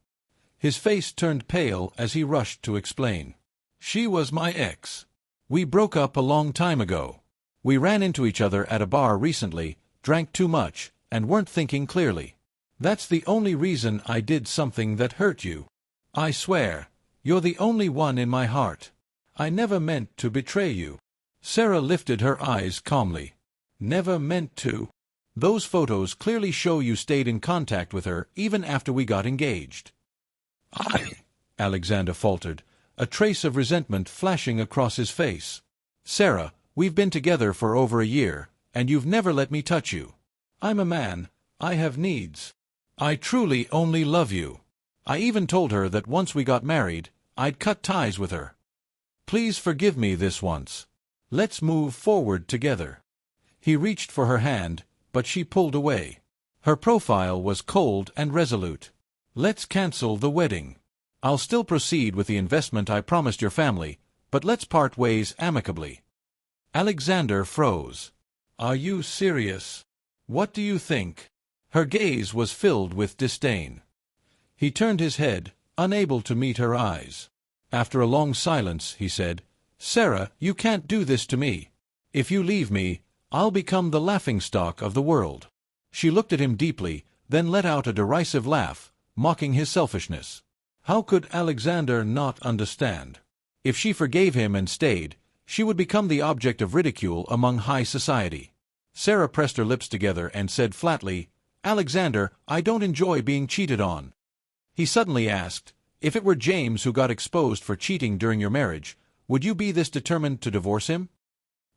His face turned pale as he rushed to explain. "She was my ex. We broke up a long time ago. We ran into each other at a bar recently, drank too much, and weren't thinking clearly. That's the only reason I did something that hurt you. I swear, you're the only one in my heart. I never meant to betray you." Sarah lifted her eyes calmly. "Never meant to? Those photos clearly show you stayed in contact with her even after we got engaged." Alexander faltered, a trace of resentment flashing across his face. "Sarah, we've been together for over a year, and you've never let me touch you. I'm a man. I have needs. I truly only love you. I even told her that once we got married, I'd cut ties with her. Please forgive me this once. Let's move forward together." He reached for her hand, but she pulled away. Her profile was cold and resolute. "Let's cancel the wedding. I'll still proceed with the investment I promised your family, but let's part ways amicably." Alexander froze. "Are you serious? What do you think?" Her gaze was filled with disdain. He turned his head, unable to meet her eyes. After a long silence, he said, "Sarah, you can't do this to me. If you leave me, I'll become the laughingstock of the world." She looked at him deeply, then let out a derisive laugh, mocking his selfishness. How could Alexander not understand? If she forgave him and stayed, she would become the object of ridicule among high society. Sarah pressed her lips together and said flatly, "Alexander, I don't enjoy being cheated on." He suddenly asked, "If it were James who got exposed for cheating during your marriage, would you be this determined to divorce him?"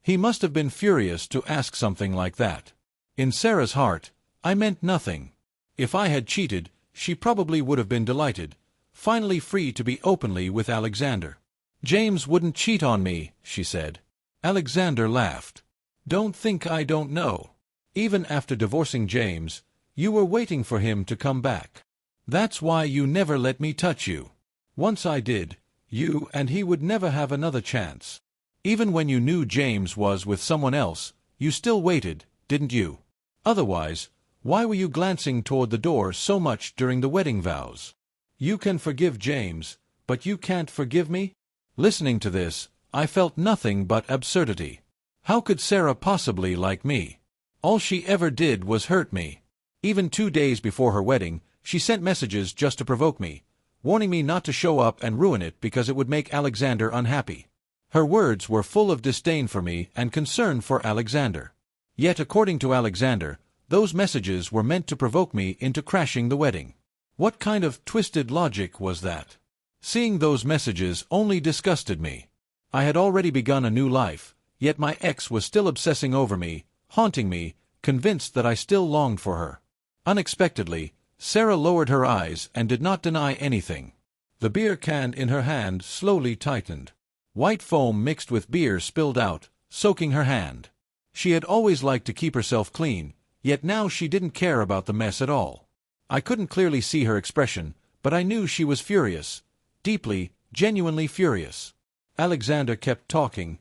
He must have been furious to ask something like that. In Sarah's heart, "I meant nothing." If I had cheated, she probably would have been delighted, finally free to be openly with Alexander. "James wouldn't cheat on me," she said. Alexander laughed. "Don't think I don't know. Even after divorcing James, you were waiting for him to come back. That's why you never let me touch you. Once I did, you and he would never have another chance. Even when you knew James was with someone else, you still waited, didn't you? Otherwise, why were you glancing toward the door so much during the wedding vows? You can forgive James, but you can't forgive me?" Listening to this, I felt nothing but absurdity. How could Sarah possibly like me? All she ever did was hurt me. Even 2 days before her wedding, she sent messages just to provoke me, warning me not to show up and ruin it because it would make Alexander unhappy. Her words were full of disdain for me and concern for Alexander. Yet according to Alexander, those messages were meant to provoke me into crashing the wedding. What kind of twisted logic was that? Seeing those messages only disgusted me. I had already begun a new life, yet my ex was still obsessing over me, haunting me, convinced that I still longed for her. Unexpectedly, Sarah lowered her eyes and did not deny anything. The beer can in her hand slowly tightened. White foam mixed with beer spilled out, soaking her hand. She had always liked to keep herself clean, yet now she didn't care about the mess at all. I couldn't clearly see her expression, but I knew she was furious. Deeply, genuinely furious. Alexander kept talking,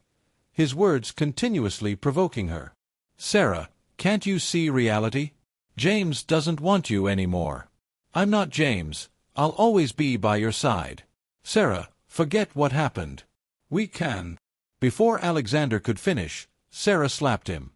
his words continuously provoking her. "Sarah, can't you see reality? James doesn't want you anymore. I'm not James. I'll always be by your side. Sarah, forget what happened. We can." Before Alexander could finish, Sarah slapped him.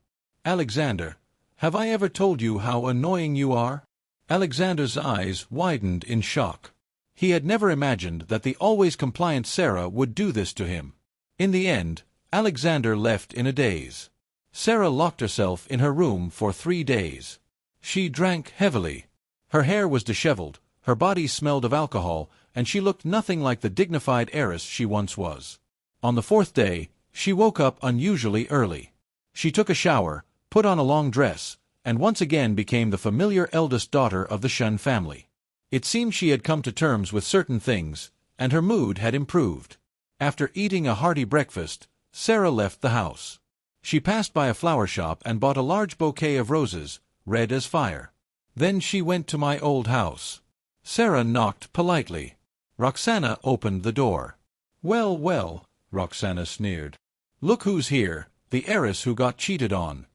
"Alexander, have I ever told you how annoying you are?" Alexander's eyes widened in shock. He had never imagined that the always compliant Sarah would do this to him. In the end, Alexander left in a daze. Sarah locked herself in her room for 3 days. She drank heavily. Her hair was disheveled, her body smelled of alcohol, and she looked nothing like the dignified heiress she once was. On the 4th day, she woke up unusually early. She took a shower, put on a long dress, and once again became the familiar eldest daughter of the Shun family. It seemed she had come to terms with certain things, and her mood had improved. After eating a hearty breakfast, Sarah left the house. She passed by a flower shop and bought a large bouquet of roses, red as fire. Then she went to my old house. Sarah knocked politely. Roxana opened the door. "Well, well," Roxana sneered. "Look who's here, the heiress who got cheated on."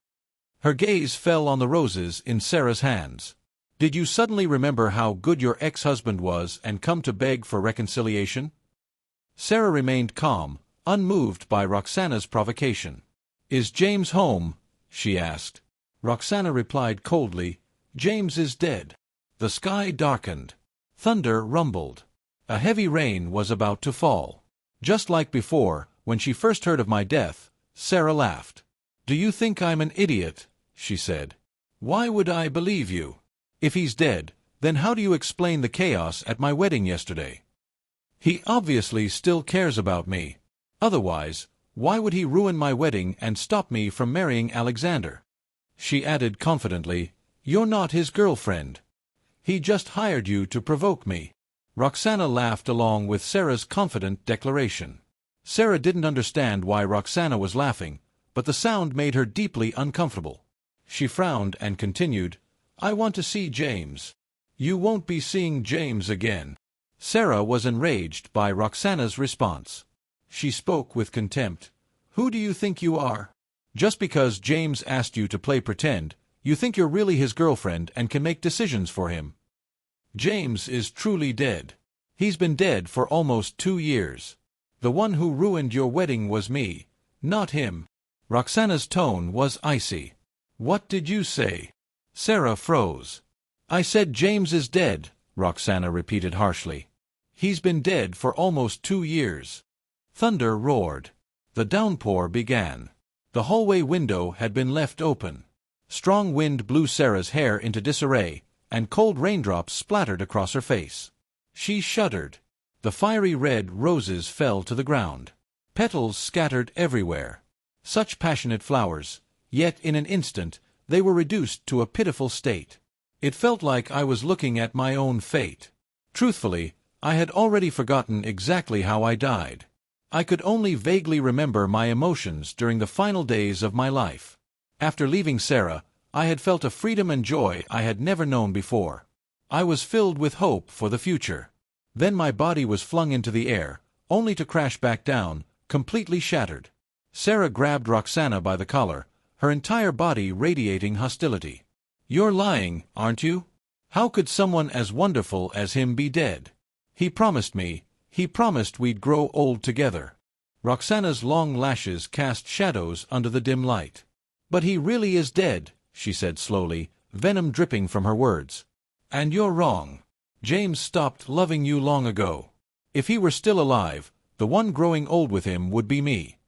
Her gaze fell on the roses in Sarah's hands. "Did you suddenly remember how good your ex-husband was and come to beg for reconciliation?" Sarah remained calm, unmoved by Roxana's provocation. "Is James home?" she asked. Roxana replied coldly, "James is dead." The sky darkened. Thunder rumbled. A heavy rain was about to fall. Just like before, when she first heard of my death, Sarah laughed. "Do you think I'm an idiot?" she said. "Why would I believe you? If he's dead, then how do you explain the chaos at my wedding yesterday? He obviously still cares about me. Otherwise, why would he ruin my wedding and stop me from marrying Alexander? She added confidently, "You're not his girlfriend. He just hired you to provoke me." Roxana laughed along with Sarah's confident declaration. Sarah didn't understand why Roxana was laughing, but the sound made her deeply uncomfortable. She frowned and continued, "I want to see James." "You won't be seeing James again." Sarah was enraged by Roxana's response. She spoke with contempt. "Who do you think you are? Just because James asked you to play pretend, you think you're really his girlfriend and can make decisions for him. James is truly dead. He's been dead for almost 2 years. The one who ruined your wedding was me, not him." Roxana's tone was icy. "What did you say?" Sarah froze. "I said James is dead," Roxana repeated harshly. "He's been dead for almost 2 years." Thunder roared. The downpour began. The hallway window had been left open. Strong wind blew Sarah's hair into disarray, and cold raindrops splattered across her face. She shuddered. The fiery red roses fell to the ground. Petals scattered everywhere. Such passionate flowers, yet in an instant they were reduced to a pitiful state. It felt like I was looking at my own fate. Truthfully, I had already forgotten exactly how I died. I could only vaguely remember my emotions during the final days of my life. After leaving Sarah, I had felt a freedom and joy I had never known before. I was filled with hope for the future. Then my body was flung into the air, only to crash back down, completely shattered. Sarah grabbed Roxana by the collar, her entire body radiating hostility. "You're lying, aren't you? How could someone as wonderful as him be dead? He promised we'd grow old together." Roxana's long lashes cast shadows under the dim light. "But he really is dead," she said slowly, venom dripping from her words. "And you're wrong. James stopped loving you long ago. If he were still alive, the one growing old with him would be me."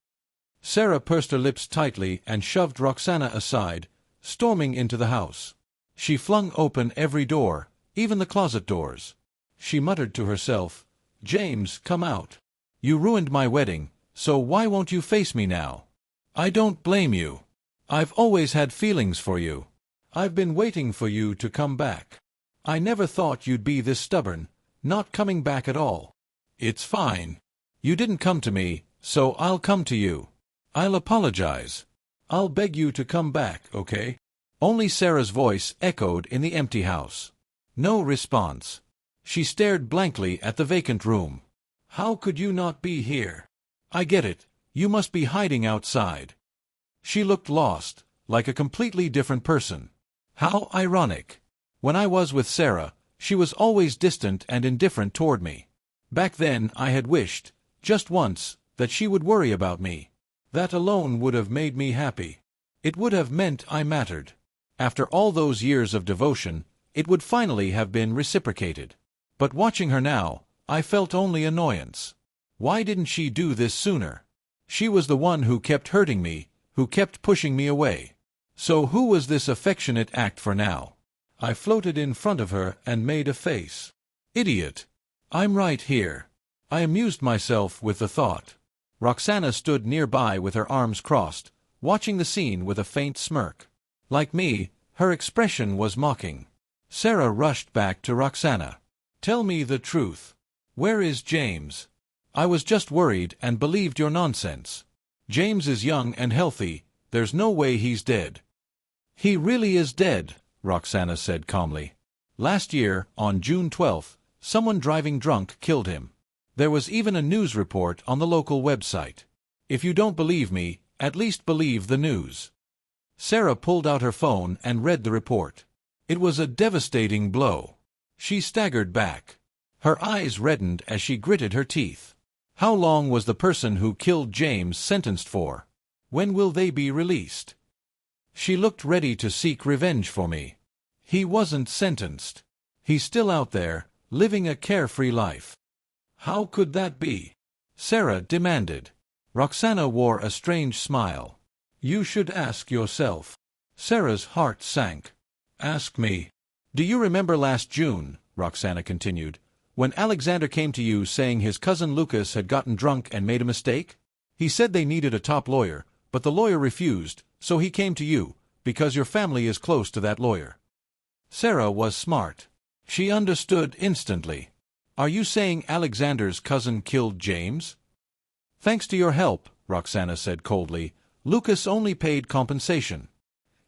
Sarah pursed her lips tightly and shoved Roxana aside, storming into the house. She flung open every door, even the closet doors. She muttered to herself, "James, come out. You ruined my wedding, so why won't you face me now? I don't blame you. I've always had feelings for you. I've been waiting for you to come back. I never thought you'd be this stubborn, not coming back at all. It's fine. You didn't come to me, so I'll come to you. I'll apologize. I'll beg you to come back, okay?" Only Sarah's voice echoed in the empty house. No response. She stared blankly at the vacant room. "How could you not be here? I get it. You must be hiding outside." She looked lost, like a completely different person. How ironic. When I was with Sarah, she was always distant and indifferent toward me. Back then I had wished, just once, that she would worry about me. That alone would have made me happy. It would have meant I mattered. After all those years of devotion, it would finally have been reciprocated. But watching her now, I felt only annoyance. Why didn't she do this sooner? She was the one who kept hurting me, who kept pushing me away. So who was this affectionate act for now? I floated in front of her and made a face. Idiot. I'm right here. I amused myself with the thought. Roxana stood nearby with her arms crossed, watching the scene with a faint smirk. Like me, her expression was mocking. Sarah rushed back to Roxana. "Tell me the truth. Where is James? I was just worried and believed your nonsense. James is young and healthy. There's no way he's dead." "He really is dead," Roxana said calmly. "Last year, on June 12th, someone driving drunk killed him. There was even a news report on the local website. If you don't believe me, at least believe the news." Sarah pulled out her phone and read the report. It was a devastating blow. She staggered back. Her eyes reddened as she gritted her teeth. How long was the person who killed James sentenced for? When will they be released? She looked ready to seek revenge for me. He wasn't sentenced. He's still out there, living a carefree life. How could that be? Sarah demanded. Roxana wore a strange smile. "You should ask yourself." Sarah's heart sank. "Ask me." "Do you remember last June," Roxana continued, "when Alexander came to you saying his cousin Lucas had gotten drunk and made a mistake? He said they needed a top lawyer, but the lawyer refused, so he came to you, because your family is close to that lawyer." Sarah was smart. She understood instantly. "Are you saying Alexander's cousin killed James?" "Thanks to your help," Roxana said coldly, "Lucas only paid compensation.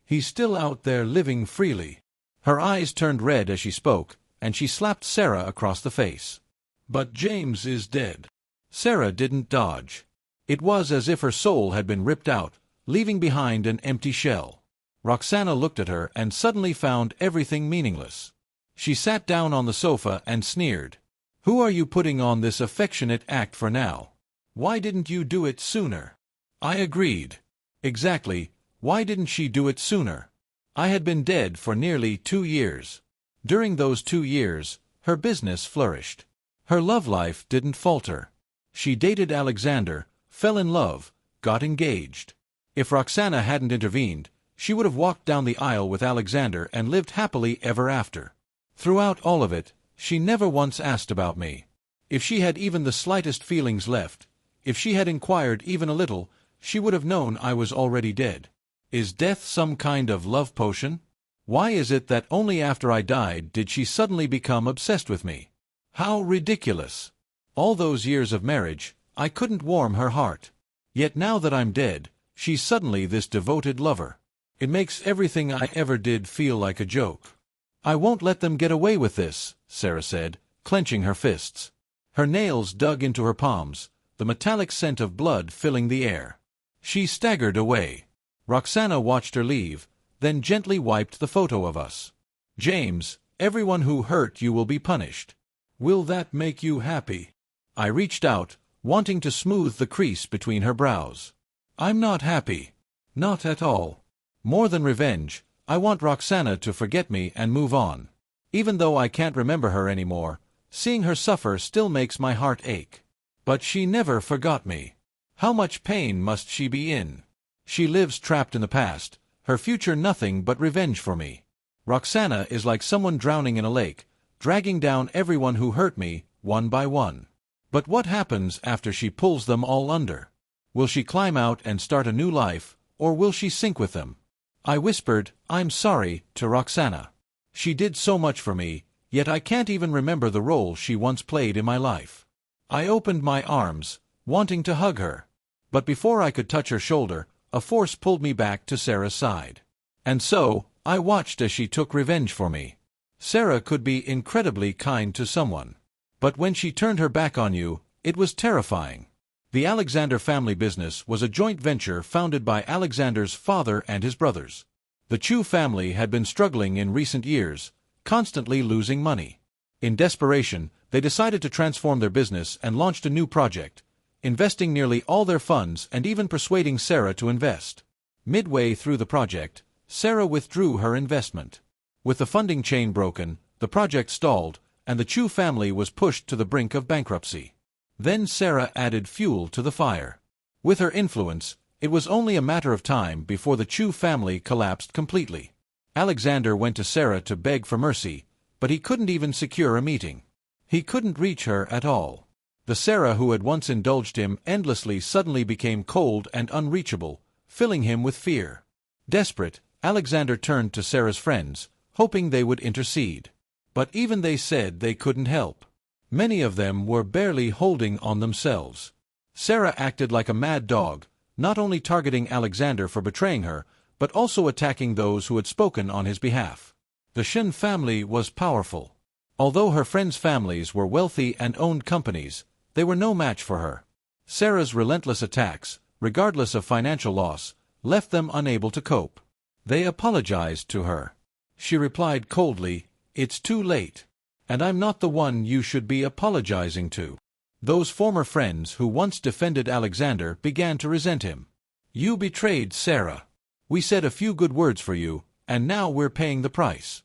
He's still out there living freely." Her eyes turned red as she spoke, and she slapped Sarah across the face. "But James is dead." Sarah didn't dodge. It was as if her soul had been ripped out, leaving behind an empty shell. Roxana looked at her and suddenly found everything meaningless. She sat down on the sofa and sneered. "Who are you putting on this affectionate act for now? Why didn't you do it sooner?" I agreed. Exactly, why didn't she do it sooner? I had been dead for nearly 2 years. During those 2 years, her business flourished. Her love life didn't falter. She dated Alexander, fell in love, got engaged. If Roxana hadn't intervened, she would have walked down the aisle with Alexander and lived happily ever after. Throughout all of it, she never once asked about me. If she had even the slightest feelings left, if she had inquired even a little, she would have known I was already dead. Is death some kind of love potion? Why is it that only after I died did she suddenly become obsessed with me? How ridiculous! All those years of marriage, I couldn't warm her heart. Yet now that I'm dead, she's suddenly this devoted lover. It makes everything I ever did feel like a joke. "I won't let them get away with this," Sarah said, clenching her fists. Her nails dug into her palms, the metallic scent of blood filling the air. She staggered away. Roxana watched her leave, then gently wiped the photo of us. "James, everyone who hurt you will be punished. Will that make you happy?" I reached out, wanting to smooth the crease between her brows. "I'm not happy. Not at all. More than revenge, I want Roxana to forget me and move on. Even though I can't remember her anymore, seeing her suffer still makes my heart ache. But she never forgot me. How much pain must she be in? She lives trapped in the past, her future nothing but revenge for me. Roxana is like someone drowning in a lake, dragging down everyone who hurt me, one by one. But what happens after she pulls them all under? Will she climb out and start a new life, or will she sink with them?" I whispered, "I'm sorry," to Roxana. She did so much for me, yet I can't even remember the role she once played in my life. I opened my arms, wanting to hug her. But before I could touch her shoulder, a force pulled me back to Sarah's side. And so, I watched as she took revenge for me. Sarah could be incredibly kind to someone. But when she turned her back on you, it was terrifying. The Alexander family business was a joint venture founded by Alexander's father and his brothers. The Chu family had been struggling in recent years, constantly losing money. In desperation, they decided to transform their business and launched a new project, investing nearly all their funds and even persuading Sarah to invest. Midway through the project, Sarah withdrew her investment. With the funding chain broken, the project stalled, and the Chu family was pushed to the brink of bankruptcy. Then Sarah added fuel to the fire. With her influence, it was only a matter of time before the Chu family collapsed completely. Alexander went to Sarah to beg for mercy, but he couldn't even secure a meeting. He couldn't reach her at all. The Sarah who had once indulged him endlessly suddenly became cold and unreachable, filling him with fear. Desperate, Alexander turned to Sarah's friends, hoping they would intercede. But even they said they couldn't help. Many of them were barely holding on themselves. Sarah acted like a mad dog, not only targeting Alexander for betraying her, but also attacking those who had spoken on his behalf. The Shen family was powerful. Although her friends' families were wealthy and owned companies, they were no match for her. Sarah's relentless attacks, regardless of financial loss, left them unable to cope. They apologized to her. She replied coldly, "It's too late. And I'm not the one you should be apologizing to." Those former friends who once defended Alexander began to resent him. "You betrayed Sarah. We said a few good words for you, and now we're paying the price.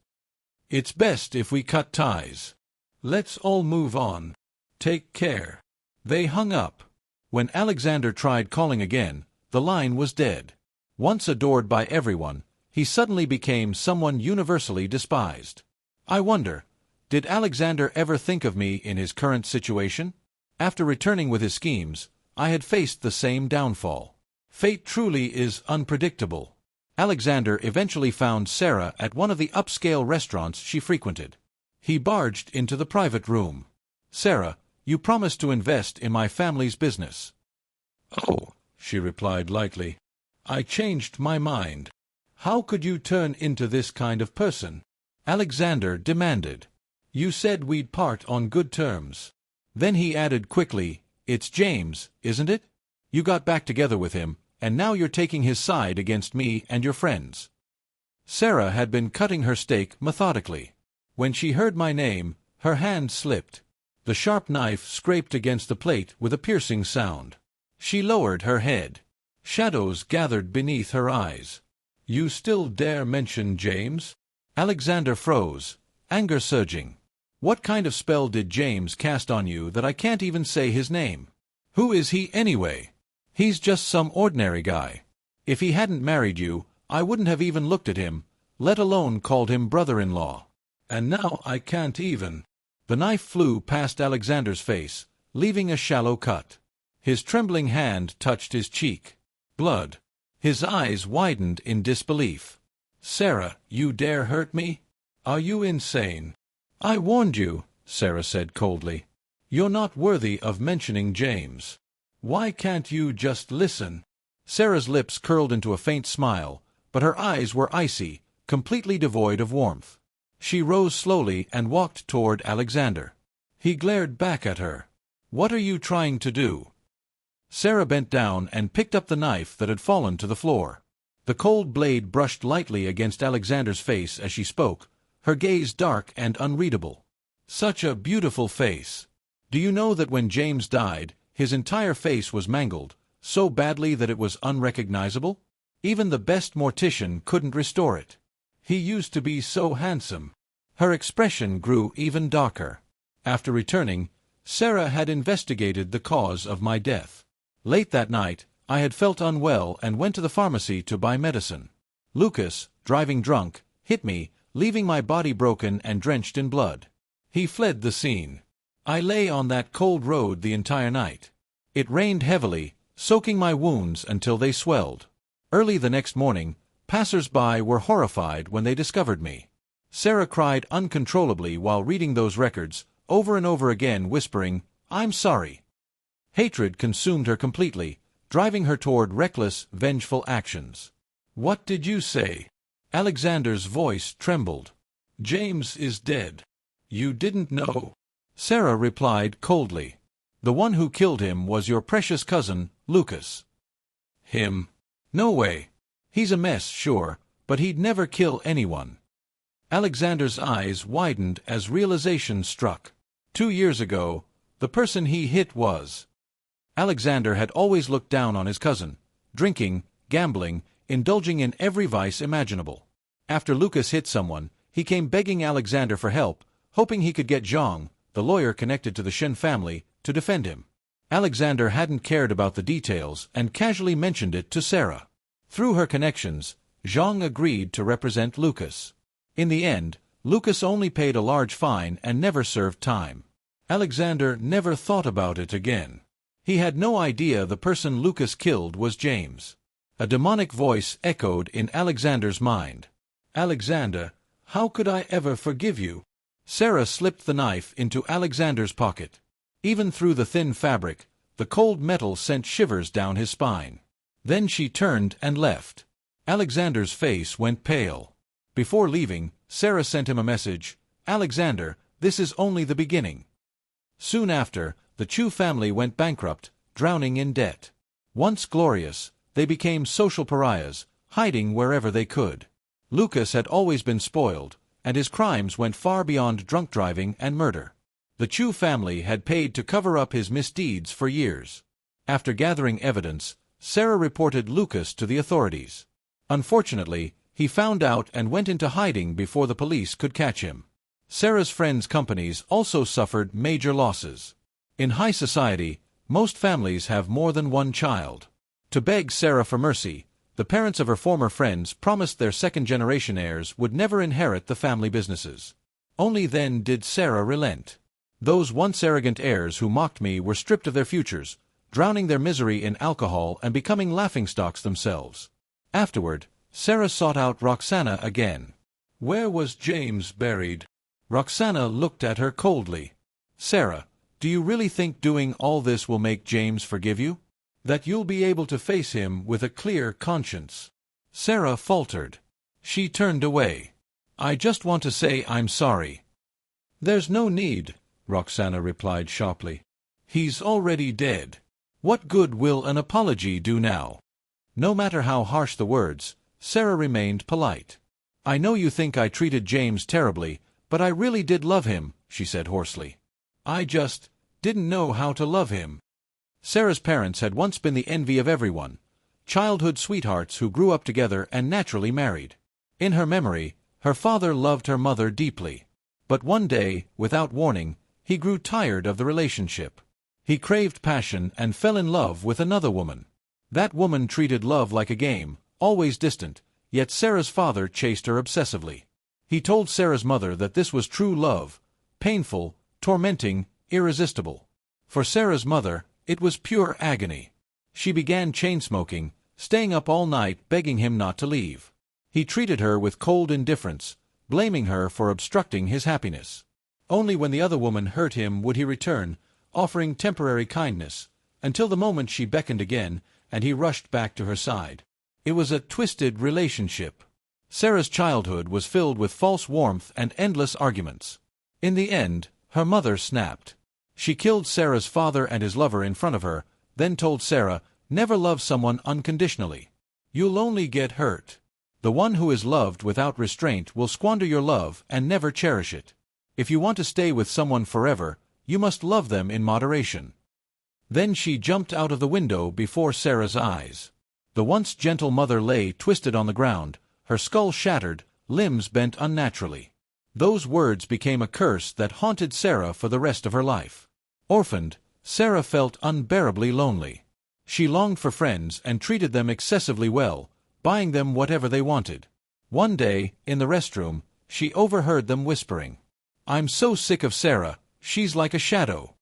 It's best if we cut ties. Let's all move on. Take care." They hung up. When Alexander tried calling again, the line was dead. Once adored by everyone, he suddenly became someone universally despised. I wonder, did Alexander ever think of me in his current situation? After returning with his schemes, I had faced the same downfall. Fate truly is unpredictable. Alexander eventually found Sarah at one of the upscale restaurants she frequented. He barged into the private room. "Sarah, you promised to invest in my family's business." "Oh," she replied lightly. "I changed my mind." "How could you turn into this kind of person?" Alexander demanded. "You said we'd part on good terms." Then he added quickly, "It's James, isn't it? You got back together with him, and now you're taking his side against me and your friends." Sarah had been cutting her steak methodically. When she heard my name, her hand slipped. The sharp knife scraped against the plate with a piercing sound. She lowered her head. Shadows gathered beneath her eyes. "You still dare mention James?" Alexander froze, anger surging. "What kind of spell did James cast on you that I can't even say his name? Who is he anyway? He's just some ordinary guy. If he hadn't married you, I wouldn't have even looked at him, let alone called him brother-in-law. And now I can't even." The knife flew past Alexander's face, leaving a shallow cut. His trembling hand touched his cheek. Blood. His eyes widened in disbelief. "Sarah, you dare hurt me? Are you insane?" "I warned you," Sarah said coldly. "You're not worthy of mentioning James. Why can't you just listen?" Sarah's lips curled into a faint smile, but her eyes were icy, completely devoid of warmth. She rose slowly and walked toward Alexander. He glared back at her. "What are you trying to do?" Sarah bent down and picked up the knife that had fallen to the floor. The cold blade brushed lightly against Alexander's face as she spoke, her gaze dark and unreadable. "Such a beautiful face. Do you know that when James died, his entire face was mangled, so badly that it was unrecognizable? Even the best mortician couldn't restore it. He used to be so handsome." Her expression grew even darker. After returning, Sarah had investigated the cause of my death. Late that night, I had felt unwell and went to the pharmacy to buy medicine. Lucas, driving drunk, hit me, leaving my body broken and drenched in blood. He fled the scene. I lay on that cold road the entire night. It rained heavily, soaking my wounds until they swelled. Early the next morning, passers-by were horrified when they discovered me. Sarah cried uncontrollably while reading those records, over and over again whispering, "I'm sorry." Hatred consumed her completely, driving her toward reckless, vengeful actions. "What did you say?" Alexander's voice trembled. "James is dead. You didn't know." Sarah replied coldly. "The one who killed him was your precious cousin, Lucas." "Him? No way. He's a mess, sure, but he'd never kill anyone." Alexander's eyes widened as realization struck. 2 years ago, the person he hit was. Alexander had always looked down on his cousin, drinking, gambling, indulging in every vice imaginable. After Lucas hit someone, he came begging Alexander for help, hoping he could get Zhang, the lawyer connected to the Shen family, to defend him. Alexander hadn't cared about the details and casually mentioned it to Sarah. Through her connections, Zhang agreed to represent Lucas. In the end, Lucas only paid a large fine and never served time. Alexander never thought about it again. He had no idea the person Lucas killed was James. A demonic voice echoed in Alexander's mind. "Alexander, how could I ever forgive you?" Sarah slipped the knife into Alexander's pocket. Even through the thin fabric, the cold metal sent shivers down his spine. Then she turned and left. Alexander's face went pale. Before leaving, Sarah sent him a message, "Alexander, this is only the beginning." Soon after, the Chu family went bankrupt, drowning in debt. Once glorious, they became social pariahs, hiding wherever they could. Lucas had always been spoiled, and his crimes went far beyond drunk driving and murder. The Chu family had paid to cover up his misdeeds for years. After gathering evidence, Sarah reported Lucas to the authorities. Unfortunately, he found out and went into hiding before the police could catch him. Sarah's friends' companies also suffered major losses. In high society, most families have more than one child. To beg Sarah for mercy, the parents of her former friends promised their second-generation heirs would never inherit the family businesses. Only then did Sarah relent. Those once arrogant heirs who mocked me were stripped of their futures, drowning their misery in alcohol and becoming laughingstocks themselves. Afterward, Sarah sought out Roxana again. Where was James buried? Roxana looked at her coldly. Sarah, do you really think doing all this will make James forgive you? That you'll be able to face him with a clear conscience? Sarah faltered. She turned away. I just want to say I'm sorry. There's no need, Roxana replied sharply. He's already dead. What good will an apology do now? No matter how harsh the words, Sarah remained polite. I know you think I treated James terribly, but I really did love him, she said hoarsely. I just didn't know how to love him. Sarah's parents had once been the envy of everyone, childhood sweethearts who grew up together and naturally married. In her memory, her father loved her mother deeply. But one day, without warning, he grew tired of the relationship. He craved passion and fell in love with another woman. That woman treated love like a game, always distant, yet Sarah's father chased her obsessively. He told Sarah's mother that this was true love, painful, tormenting, irresistible. For Sarah's mother, it was pure agony. She began chain-smoking, staying up all night begging him not to leave. He treated her with cold indifference, blaming her for obstructing his happiness. Only when the other woman hurt him would he return, offering temporary kindness, until the moment she beckoned again, and he rushed back to her side. It was a twisted relationship. Sarah's childhood was filled with false warmth and endless arguments. In the end, her mother snapped. She killed Sarah's father and his lover in front of her, then told Sarah, "Never love someone unconditionally. You'll only get hurt. The one who is loved without restraint will squander your love and never cherish it. If you want to stay with someone forever, you must love them in moderation." Then she jumped out of the window before Sarah's eyes. The once gentle mother lay twisted on the ground, her skull shattered, limbs bent unnaturally. Those words became a curse that haunted Sarah for the rest of her life. Orphaned, Sarah felt unbearably lonely. She longed for friends and treated them excessively well, buying them whatever they wanted. One day, in the restroom, she overheard them whispering, "I'm so sick of Sarah, she's like a shadow.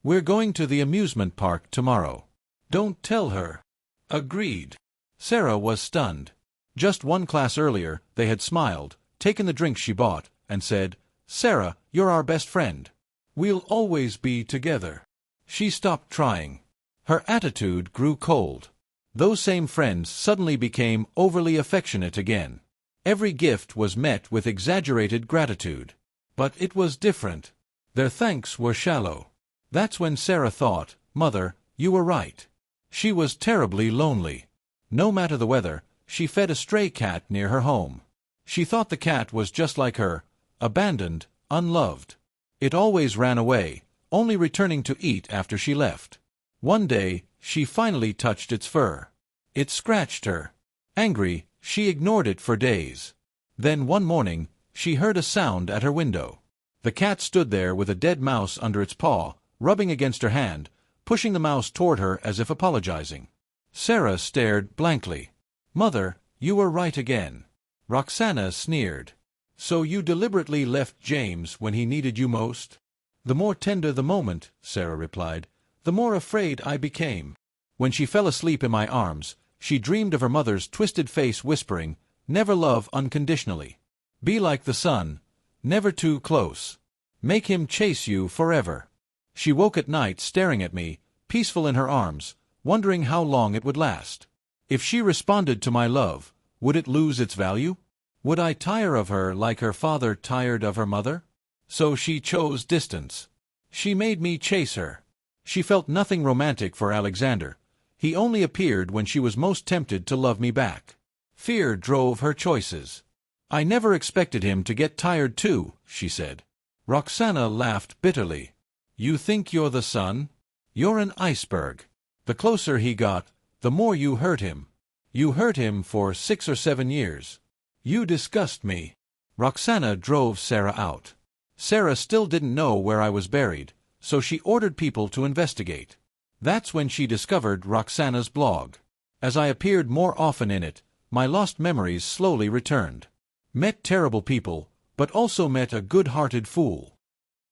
We're going to the amusement park tomorrow. Don't tell her." Agreed. Sarah was stunned. Just one class earlier, they had smiled, taken the drinks she bought, and said, "Sarah, you're our best friend. We'll always be together." She stopped trying. Her attitude grew cold. Those same friends suddenly became overly affectionate again. Every gift was met with exaggerated gratitude. But it was different. Their thanks were shallow. That's when Sarah thought, "Mother, you were right." She was terribly lonely. No matter the weather, she fed a stray cat near her home. She thought the cat was just like her, abandoned, unloved. It always ran away, only returning to eat after she left. One day, she finally touched its fur. It scratched her. Angry, she ignored it for days. Then one morning, she heard a sound at her window. The cat stood there with a dead mouse under its paw, rubbing against her hand, pushing the mouse toward her as if apologizing. Sarah stared blankly. "Mother, you were right again." Roxana sneered. "So you deliberately left James when he needed you most?" "The more tender the moment," Sarah replied, "the more afraid I became." When she fell asleep in my arms, she dreamed of her mother's twisted face whispering, "Never love unconditionally. Be like the sun, never too close. Make him chase you forever." She woke at night staring at me, peaceful in her arms, wondering how long it would last. If she responded to my love, would it lose its value? Would I tire of her like her father tired of her mother? So she chose distance. She made me chase her. She felt nothing romantic for Alexander. He only appeared when she was most tempted to love me back. Fear drove her choices. "I never expected him to get tired too," she said. Roxana laughed bitterly. "You think you're the sun? You're an iceberg. The closer he got, the more you hurt him. You hurt him for 6 or 7 years. You disgust me." Roxana drove Sarah out. Sarah still didn't know where I was buried, so she ordered people to investigate. That's when she discovered Roxana's blog. As I appeared more often in it, my lost memories slowly returned. Met terrible people, but also met a good-hearted fool.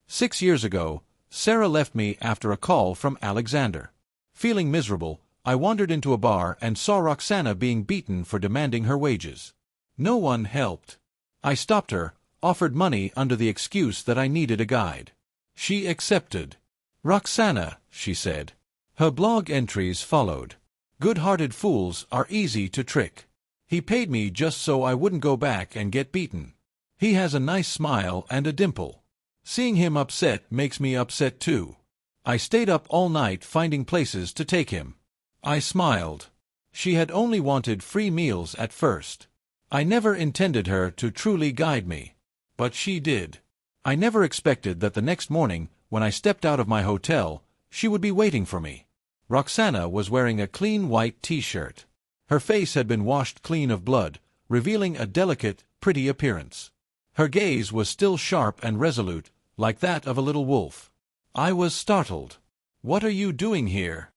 6 years ago, Sarah left me after a call from Alexander. Feeling miserable, I wandered into a bar and saw Roxana being beaten for demanding her wages. No one helped. I stopped her, offered money under the excuse that I needed a guide. She accepted. "Roxana," she said. Her blog entries followed. "Good-hearted fools are easy to trick. He paid me just so I wouldn't go back and get beaten. He has a nice smile and a dimple. Seeing him upset makes me upset too. I stayed up all night finding places to take him." I smiled. She had only wanted free meals at first. I never intended her to truly guide me. But she did. I never expected that the next morning, when I stepped out of my hotel, she would be waiting for me. Roxana was wearing a clean white t-shirt. Her face had been washed clean of blood, revealing a delicate, pretty appearance. Her gaze was still sharp and resolute, like that of a little wolf. I was startled. "What are you doing here?"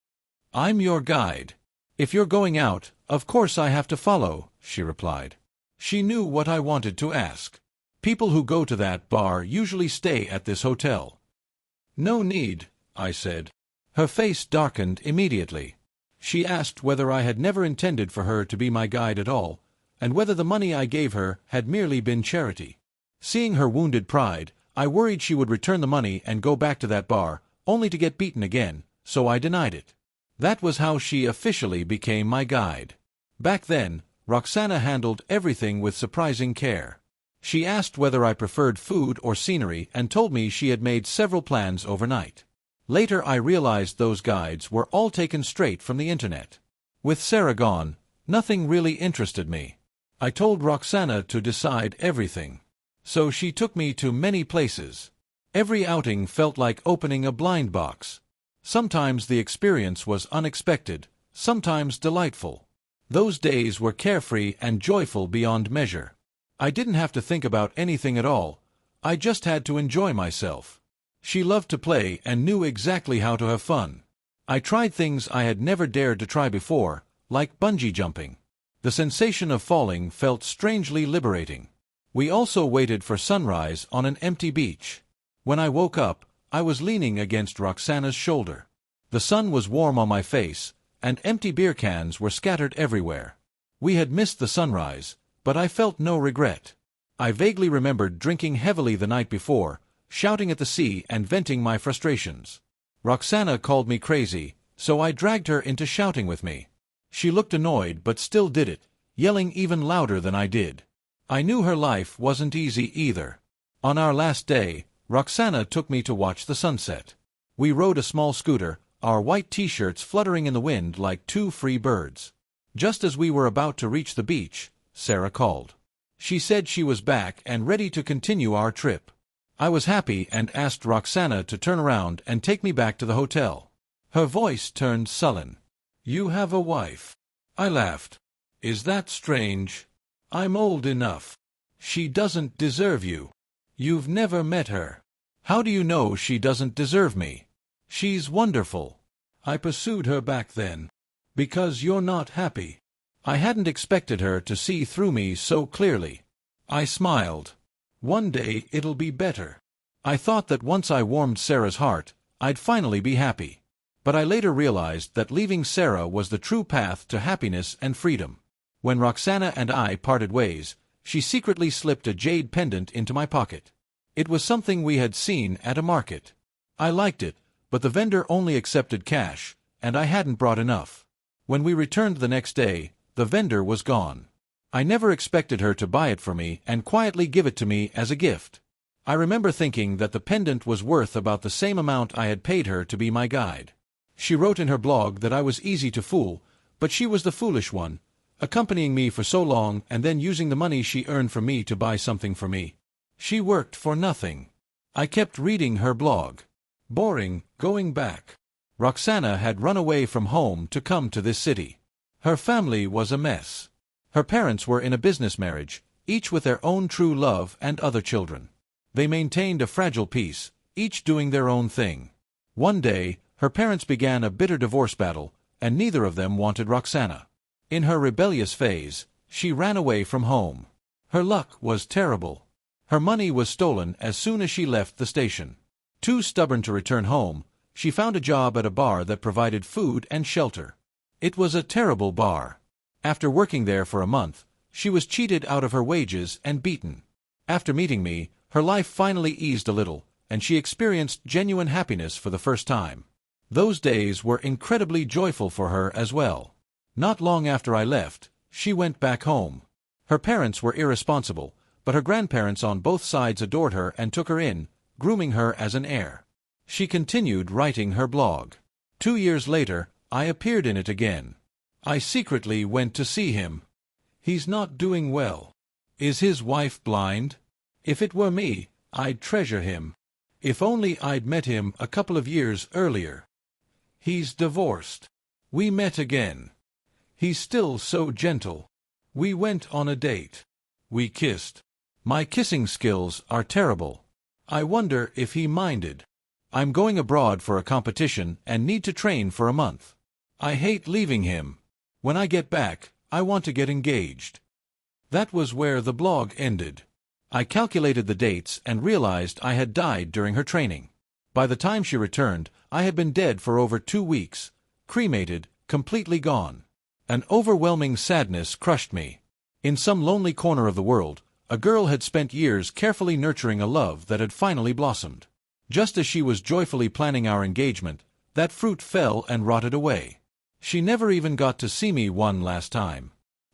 "I'm your guide. If you're going out, of course I have to follow," she replied. She knew what I wanted to ask. "People who go to that bar usually stay at this hotel." "No need," I said. Her face darkened immediately. She asked whether I had never intended for her to be my guide at all, and whether the money I gave her had merely been charity. Seeing her wounded pride, I worried she would return the money and go back to that bar, only to get beaten again, so I denied it. That was how she officially became my guide. Back then, Roxana handled everything with surprising care. She asked whether I preferred food or scenery and told me she had made several plans overnight. Later I realized those guides were all taken straight from the internet. With Sarah gone, nothing really interested me. I told Roxana to decide everything. So she took me to many places. Every outing felt like opening a blind box. Sometimes the experience was unexpected, sometimes delightful. Those days were carefree and joyful beyond measure. I didn't have to think about anything at all. I just had to enjoy myself. She loved to play and knew exactly how to have fun. I tried things I had never dared to try before, like bungee jumping. The sensation of falling felt strangely liberating. We also waited for sunrise on an empty beach. When I woke up, I was leaning against Roxana's shoulder. The sun was warm on my face, and empty beer cans were scattered everywhere. We had missed the sunrise, but I felt no regret. I vaguely remembered drinking heavily the night before, shouting at the sea and venting my frustrations. Roxana called me crazy, so I dragged her into shouting with me. She looked annoyed but still did it, yelling even louder than I did. I knew her life wasn't easy either. On our last day, Roxana took me to watch the sunset. We rode a small scooter, our white t-shirts fluttering in the wind like two free birds. Just as we were about to reach the beach, Sarah called. She said she was back and ready to continue our trip. I was happy and asked Roxana to turn around and take me back to the hotel. Her voice turned sullen. "You have a wife." I laughed. "Is that strange? I'm old enough. She doesn't deserve you. You've never met her. How do you know she doesn't deserve me? She's wonderful. I pursued her back then. Because you're not happy." I hadn't expected her to see through me so clearly. I smiled. "One day it'll be better." I thought that once I warmed Sarah's heart, I'd finally be happy. But I later realized that leaving Sarah was the true path to happiness and freedom. When Roxana and I parted ways, she secretly slipped a jade pendant into my pocket. It was something we had seen at a market. I liked it, but the vendor only accepted cash, and I hadn't brought enough. When we returned the next day, the vendor was gone. I never expected her to buy it for me and quietly give it to me as a gift. I remember thinking that the pendant was worth about the same amount I had paid her to be my guide. She wrote in her blog that I was easy to fool, but she was the foolish one, accompanying me for so long and then using the money she earned from me to buy something for me. She worked for nothing. I kept reading her blog. Boring, going back. Roxana had run away from home to come to this city. Her family was a mess. Her parents were in a business marriage, each with their own true love and other children. They maintained a fragile peace, each doing their own thing. One day, her parents began a bitter divorce battle, and neither of them wanted Roxana. In her rebellious phase, she ran away from home. Her luck was terrible. Her money was stolen as soon as she left the station. Too stubborn to return home, she found a job at a bar that provided food and shelter. It was a terrible bar. After working there for a month, she was cheated out of her wages and beaten. After meeting me, her life finally eased a little, and she experienced genuine happiness for the first time. Those days were incredibly joyful for her as well. Not long after I left, she went back home. Her parents were irresponsible, but her grandparents on both sides adored her and took her in, grooming her as an heir. She continued writing her blog. 2 years later, I appeared in it again. I secretly went to see him. He's not doing well. Is his wife blind? If it were me, I'd treasure him. If only I'd met him a couple of years earlier. He's divorced. We met again. He's still so gentle. We went on a date. We kissed. My kissing skills are terrible. I wonder if he minded. I'm going abroad for a competition and need to train for a month. I hate leaving him. When I get back, I want to get engaged. That was where the blog ended. I calculated the dates and realized I had died during her training. By the time she returned, I had been dead for over 2 weeks, cremated, completely gone. An overwhelming sadness crushed me. In some lonely corner of the world, a girl had spent years carefully nurturing a love that had finally blossomed. Just as she was joyfully planning our engagement, that fruit fell and rotted away. She never even got to see me one last time.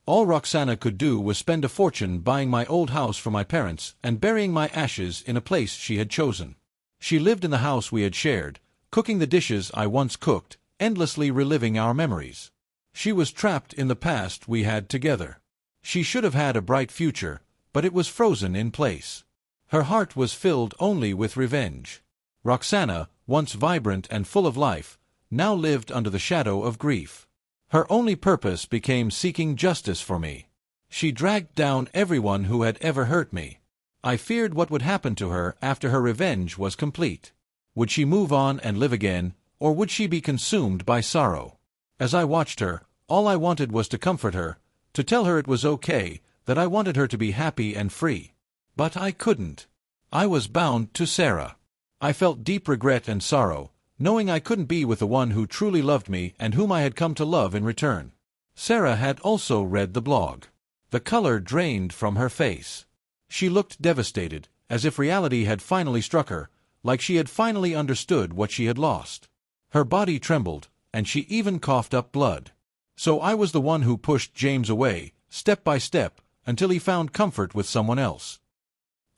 All Roxana could do was spend a fortune buying my old house for my parents and burying my ashes in a place she had chosen. She lived in the house we had shared, cooking the dishes I once cooked, endlessly reliving our memories. She was trapped in the past we had together. She should have had a bright future, but it was frozen in place. Her heart was filled only with revenge. Roxana, once vibrant and full of life, now lived under the shadow of grief. Her only purpose became seeking justice for me. She dragged down everyone who had ever hurt me. I feared what would happen to her after her revenge was complete. Would she move on and live again, or would she be consumed by sorrow? As I watched her, all I wanted was to comfort her, to tell her it was okay, that I wanted her to be happy and free. But I couldn't. I was bound to Sarah. I felt deep regret and sorrow, knowing I couldn't be with the one who truly loved me and whom I had come to love in return. Sarah had also read the blog. The color drained from her face. She looked devastated, as if reality had finally struck her, like she had finally understood what she had lost. Her body trembled, and she even coughed up blood. So I was the one who pushed James away, step by step, until he found comfort with someone else.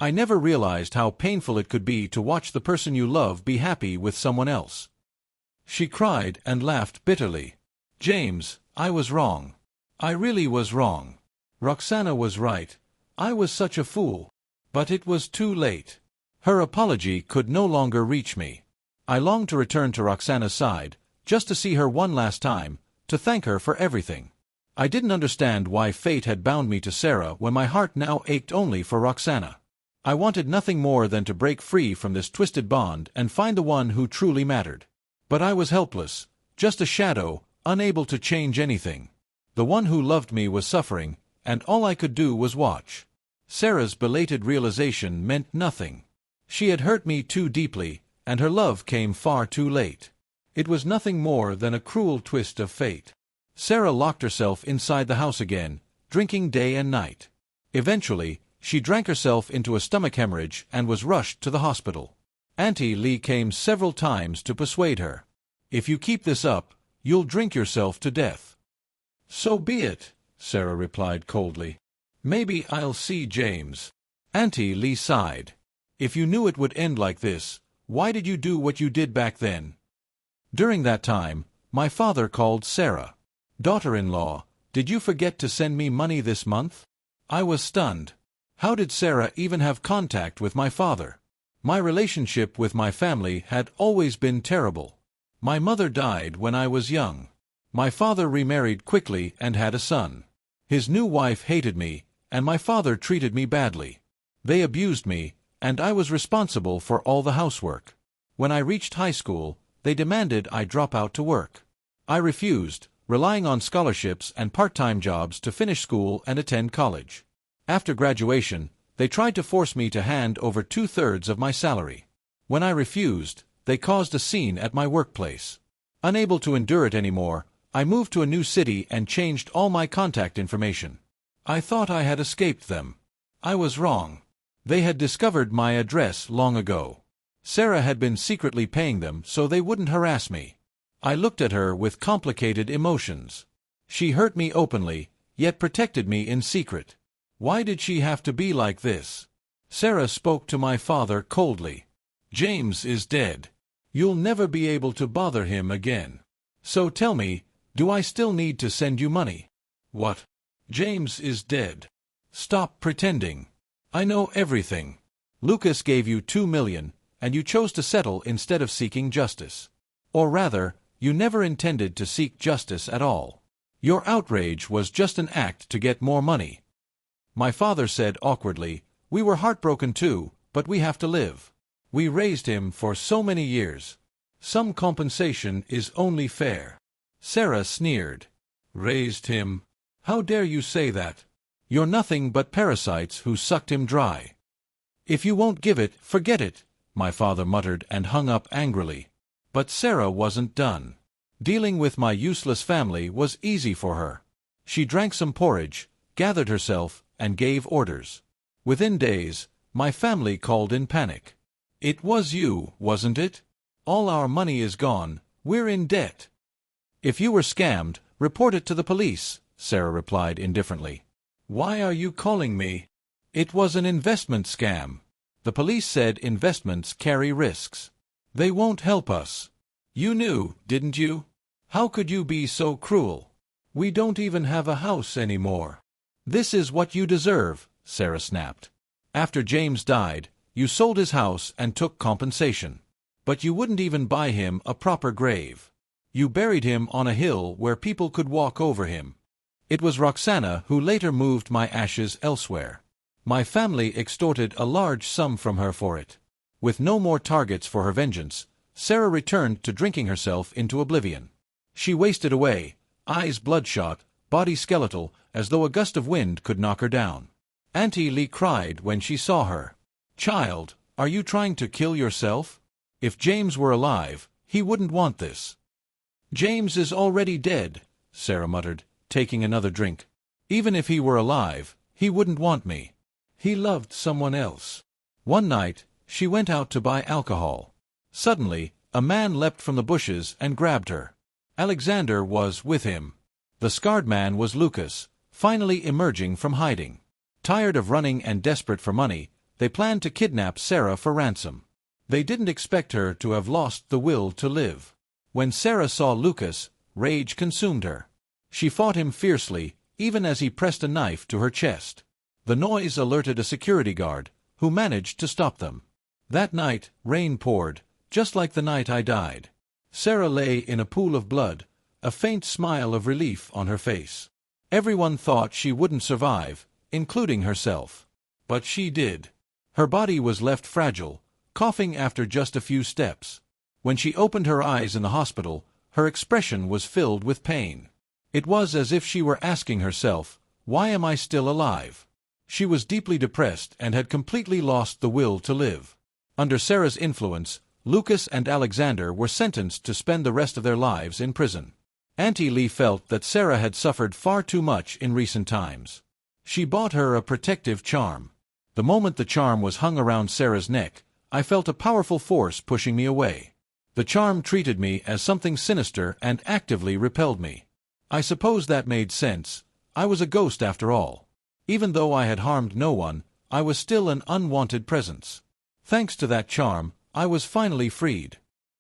I never realized how painful it could be to watch the person you love be happy with someone else. She cried and laughed bitterly. James, I was wrong. I really was wrong. Roxana was right. I was such a fool. But it was too late. Her apology could no longer reach me. I longed to return to Roxana's side, just to see her one last time, to thank her for everything. I didn't understand why fate had bound me to Sarah when my heart now ached only for Roxana. I wanted nothing more than to break free from this twisted bond and find the one who truly mattered. But I was helpless, just a shadow, unable to change anything. The one who loved me was suffering, and all I could do was watch. Sarah's belated realization meant nothing. She had hurt me too deeply, and her love came far too late. It was nothing more than a cruel twist of fate. Sarah locked herself inside the house again, drinking day and night. Eventually, she drank herself into a stomach hemorrhage and was rushed to the hospital. Auntie Lee came several times to persuade her. If you keep this up, you'll drink yourself to death. So be it, Sarah replied coldly. Maybe I'll see James. Auntie Lee sighed. If you knew it would end like this, why did you do what you did back then? During that time, my father called Sarah. Daughter-in-law, did you forget to send me money this month? I was stunned. How did Sarah even have contact with my father? My relationship with my family had always been terrible. My mother died when I was young. My father remarried quickly and had a son. His new wife hated me, and my father treated me badly. They abused me, and I was responsible for all the housework. When I reached high school, they demanded I drop out to work. I refused, relying on scholarships and part-time jobs to finish school and attend college. After graduation, they tried to force me to hand over 2/3 of my salary. When I refused, they caused a scene at my workplace. Unable to endure it anymore, I moved to a new city and changed all my contact information. I thought I had escaped them. I was wrong. They had discovered my address long ago. Sarah had been secretly paying them so they wouldn't harass me. I looked at her with complicated emotions. She hurt me openly, yet protected me in secret. Why did she have to be like this? Sarah spoke to my father coldly. James is dead. You'll never be able to bother him again. So tell me, do I still need to send you money? What? James is dead. Stop pretending. I know everything. Lucas gave you $2 million, and you chose to settle instead of seeking justice. Or rather, you never intended to seek justice at all. Your outrage was just an act to get more money. My father said awkwardly, we were heartbroken too, but we have to live. We raised him for so many years. Some compensation is only fair. Sarah sneered. Raised him? How dare you say that? You're nothing but parasites who sucked him dry. If you won't give it, forget it, my father muttered and hung up angrily. But Sarah wasn't done. Dealing with my useless family was easy for her. She drank some porridge, gathered herself, and gave orders. Within days, my family called in panic. It was you, wasn't it? All our money is gone, we're in debt. If you were scammed, report it to the police, Sarah replied indifferently. Why are you calling me? It was an investment scam. The police said investments carry risks. They won't help us. You knew, didn't you? How could you be so cruel? We don't even have a house anymore. This is what you deserve, Sarah snapped. After James died, you sold his house and took compensation. But you wouldn't even buy him a proper grave. You buried him on a hill where people could walk over him. It was Roxana who later moved my ashes elsewhere. My family extorted a large sum from her for it. With no more targets for her vengeance, Sarah returned to drinking herself into oblivion. She wasted away, eyes bloodshot, body skeletal, as though a gust of wind could knock her down. Auntie Lee cried when she saw her. Child, are you trying to kill yourself? If James were alive, he wouldn't want this. James is already dead, Sarah muttered, taking another drink. Even if he were alive, he wouldn't want me. He loved someone else. One night, she went out to buy alcohol. Suddenly, a man leapt from the bushes and grabbed her. Alexander was with him. The scarred man was Lucas, finally emerging from hiding. Tired of running and desperate for money, they planned to kidnap Sarah for ransom. They didn't expect her to have lost the will to live. When Sarah saw Lucas, rage consumed her. She fought him fiercely, even as he pressed a knife to her chest. The noise alerted a security guard, who managed to stop them. That night, rain poured, just like the night I died. Sarah lay in a pool of blood, a faint smile of relief on her face. Everyone thought she wouldn't survive, including herself. But she did. Her body was left fragile, coughing after just a few steps. When she opened her eyes in the hospital, her expression was filled with pain. It was as if she were asking herself, why am I still alive? She was deeply depressed and had completely lost the will to live. Under Sarah's influence, Lucas and Alexander were sentenced to spend the rest of their lives in prison. Auntie Lee felt that Sarah had suffered far too much in recent times. She bought her a protective charm. The moment the charm was hung around Sarah's neck, I felt a powerful force pushing me away. The charm treated me as something sinister and actively repelled me. I suppose that made sense. I was a ghost after all. Even though I had harmed no one, I was still an unwanted presence. Thanks to that charm, I was finally freed.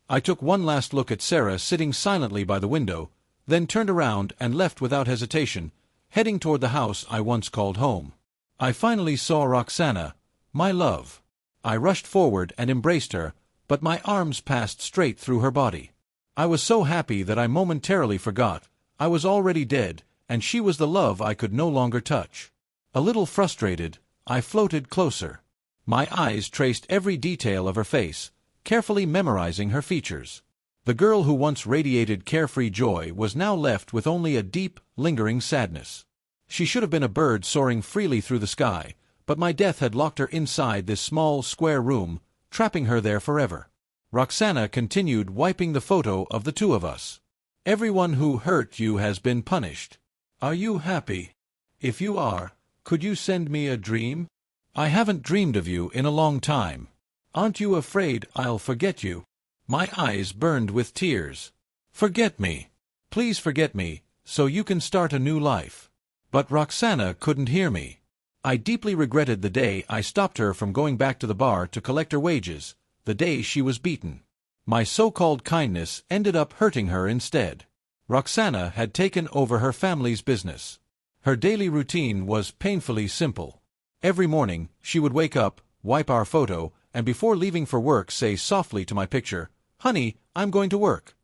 I took one last look at Sarah sitting silently by the window, then turned around and left without hesitation, heading toward the house I once called home. I finally saw Roxana, my love. I rushed forward and embraced her, but my arms passed straight through her body. I was so happy that I momentarily forgot I was already dead, and she was the love I could no longer touch. A little frustrated, I floated closer. My eyes traced every detail of her face, carefully memorizing her features. The girl who once radiated carefree joy was now left with only a deep, lingering sadness. She should have been a bird soaring freely through the sky, but my death had locked her inside this small, square room, trapping her there forever. Roxana continued wiping the photo of the two of us. Everyone who hurt you has been punished. Are you happy? If you are, could you send me a dream? I haven't dreamed of you in a long time. Aren't you afraid I'll forget you? My eyes burned with tears. Forget me. Please forget me, so you can start a new life. But Roxana couldn't hear me. I deeply regretted the day I stopped her from going back to the bar to collect her wages, the day she was beaten. My so-called kindness ended up hurting her instead. Roxana had taken over her family's business. Her daily routine was painfully simple. Every morning, she would wake up, wipe our photo, and before leaving for work say softly to my picture, "Honey, I'm going to work."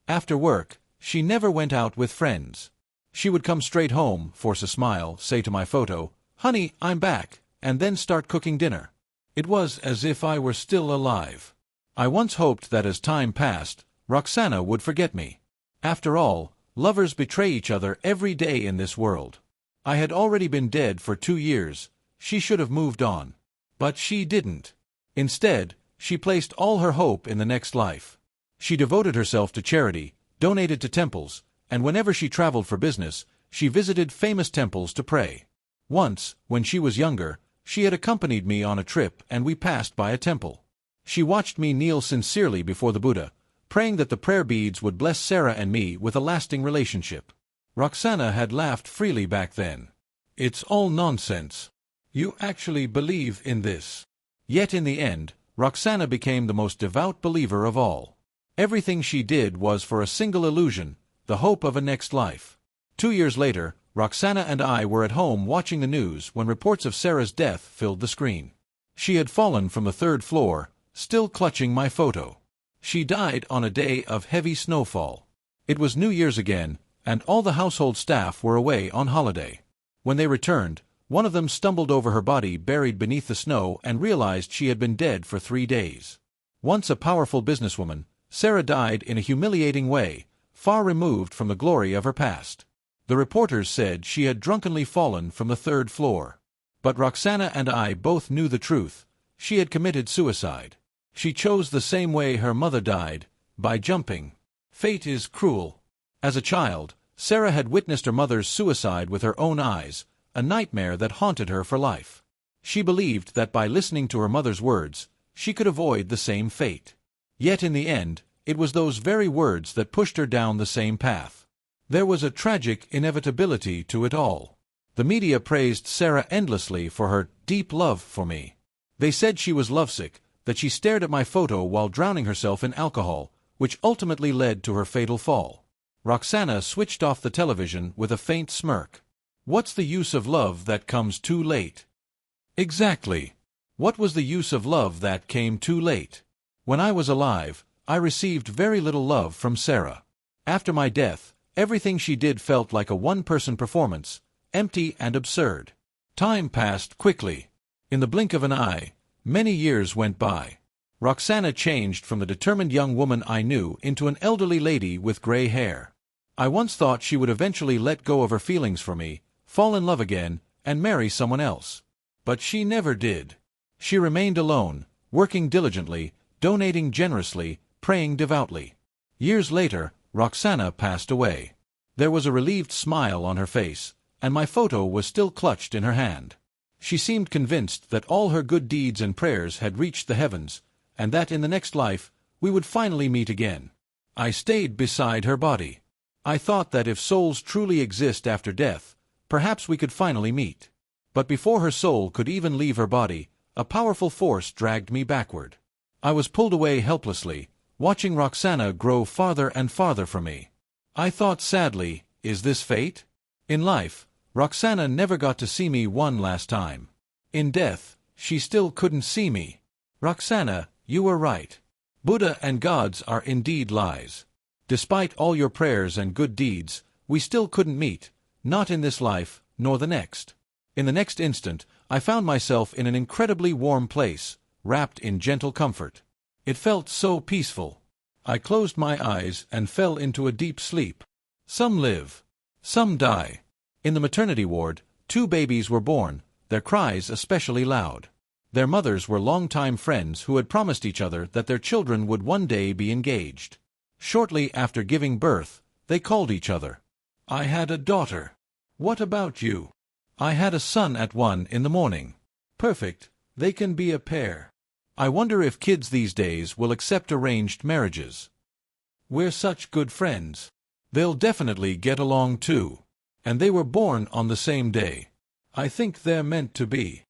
After work, she never went out with friends. She would come straight home, force a smile, say to my photo, "Honey, I'm back," and then start cooking dinner. It was as if I were still alive. I once hoped that as time passed, Roxana would forget me. After all, lovers betray each other every day in this world. I had already been dead for 2 years. She should have moved on. But she didn't. Instead, she placed all her hope in the next life. She devoted herself to charity, donated to temples, and whenever she traveled for business, she visited famous temples to pray. Once, when she was younger, she had accompanied me on a trip and we passed by a temple. She watched me kneel sincerely before the Buddha, praying that the prayer beads would bless Sarah and me with a lasting relationship. Roxana had laughed freely back then. "It's all nonsense. You actually believe in this." Yet in the end, Roxana became the most devout believer of all. Everything she did was for a single illusion, the hope of a next life. 2 years later, Roxana and I were at home watching the news when reports of Sarah's death filled the screen. She had fallen from the 3rd floor, still clutching my photo. She died on a day of heavy snowfall. It was New Year's again, and all the household staff were away on holiday. When they returned, one of them stumbled over her body buried beneath the snow and realized she had been dead for 3 days. Once a powerful businesswoman, Sarah died in a humiliating way, far removed from the glory of her past. The reporters said she had drunkenly fallen from the 3rd floor. But Roxana and I both knew the truth. She had committed suicide. She chose the same way her mother died, by jumping. Fate is cruel. As a child, Sarah had witnessed her mother's suicide with her own eyes, a nightmare that haunted her for life. She believed that by listening to her mother's words, she could avoid the same fate. Yet in the end, it was those very words that pushed her down the same path. There was a tragic inevitability to it all. The media praised Sarah endlessly for her deep love for me. They said she was lovesick, that she stared at my photo while drowning herself in alcohol, which ultimately led to her fatal fall. Roxana switched off the television with a faint smirk. What's the use of love that comes too late? Exactly. What was the use of love that came too late? When I was alive, I received very little love from Sarah. After my death, everything she did felt like a one-person performance, empty and absurd. Time passed quickly. In the blink of an eye, many years went by. Roxana changed from the determined young woman I knew into an elderly lady with gray hair. I once thought she would eventually let go of her feelings for me, fall in love again, and marry someone else. But she never did. She remained alone, working diligently, donating generously, praying devoutly. Years later, Roxana passed away. There was a relieved smile on her face, and my photo was still clutched in her hand. She seemed convinced that all her good deeds and prayers had reached the heavens, and that in the next life, we would finally meet again. I stayed beside her body. I thought that if souls truly exist after death, perhaps we could finally meet. But before her soul could even leave her body, a powerful force dragged me backward. I was pulled away helplessly, watching Roxana grow farther and farther from me. I thought sadly, is this fate? In life, Roxana never got to see me one last time. In death, she still couldn't see me. Roxana, you were right. Buddha and gods are indeed lies. Despite all your prayers and good deeds, we still couldn't meet, not in this life, nor the next. In the next instant, I found myself in an incredibly warm place, wrapped in gentle comfort. It felt so peaceful. I closed my eyes and fell into a deep sleep. Some live. Some die. In the maternity ward, 2 babies were born, their cries especially loud. Their mothers were longtime friends who had promised each other that their children would one day be engaged. Shortly after giving birth, They called each other. I had a daughter. What about you? I had a son at 1 in the morning. Perfect. They can be a pair. I wonder if kids these days will accept arranged marriages. We're such good friends. They'll definitely get along too. And they were born on the same day. I think they're meant to be.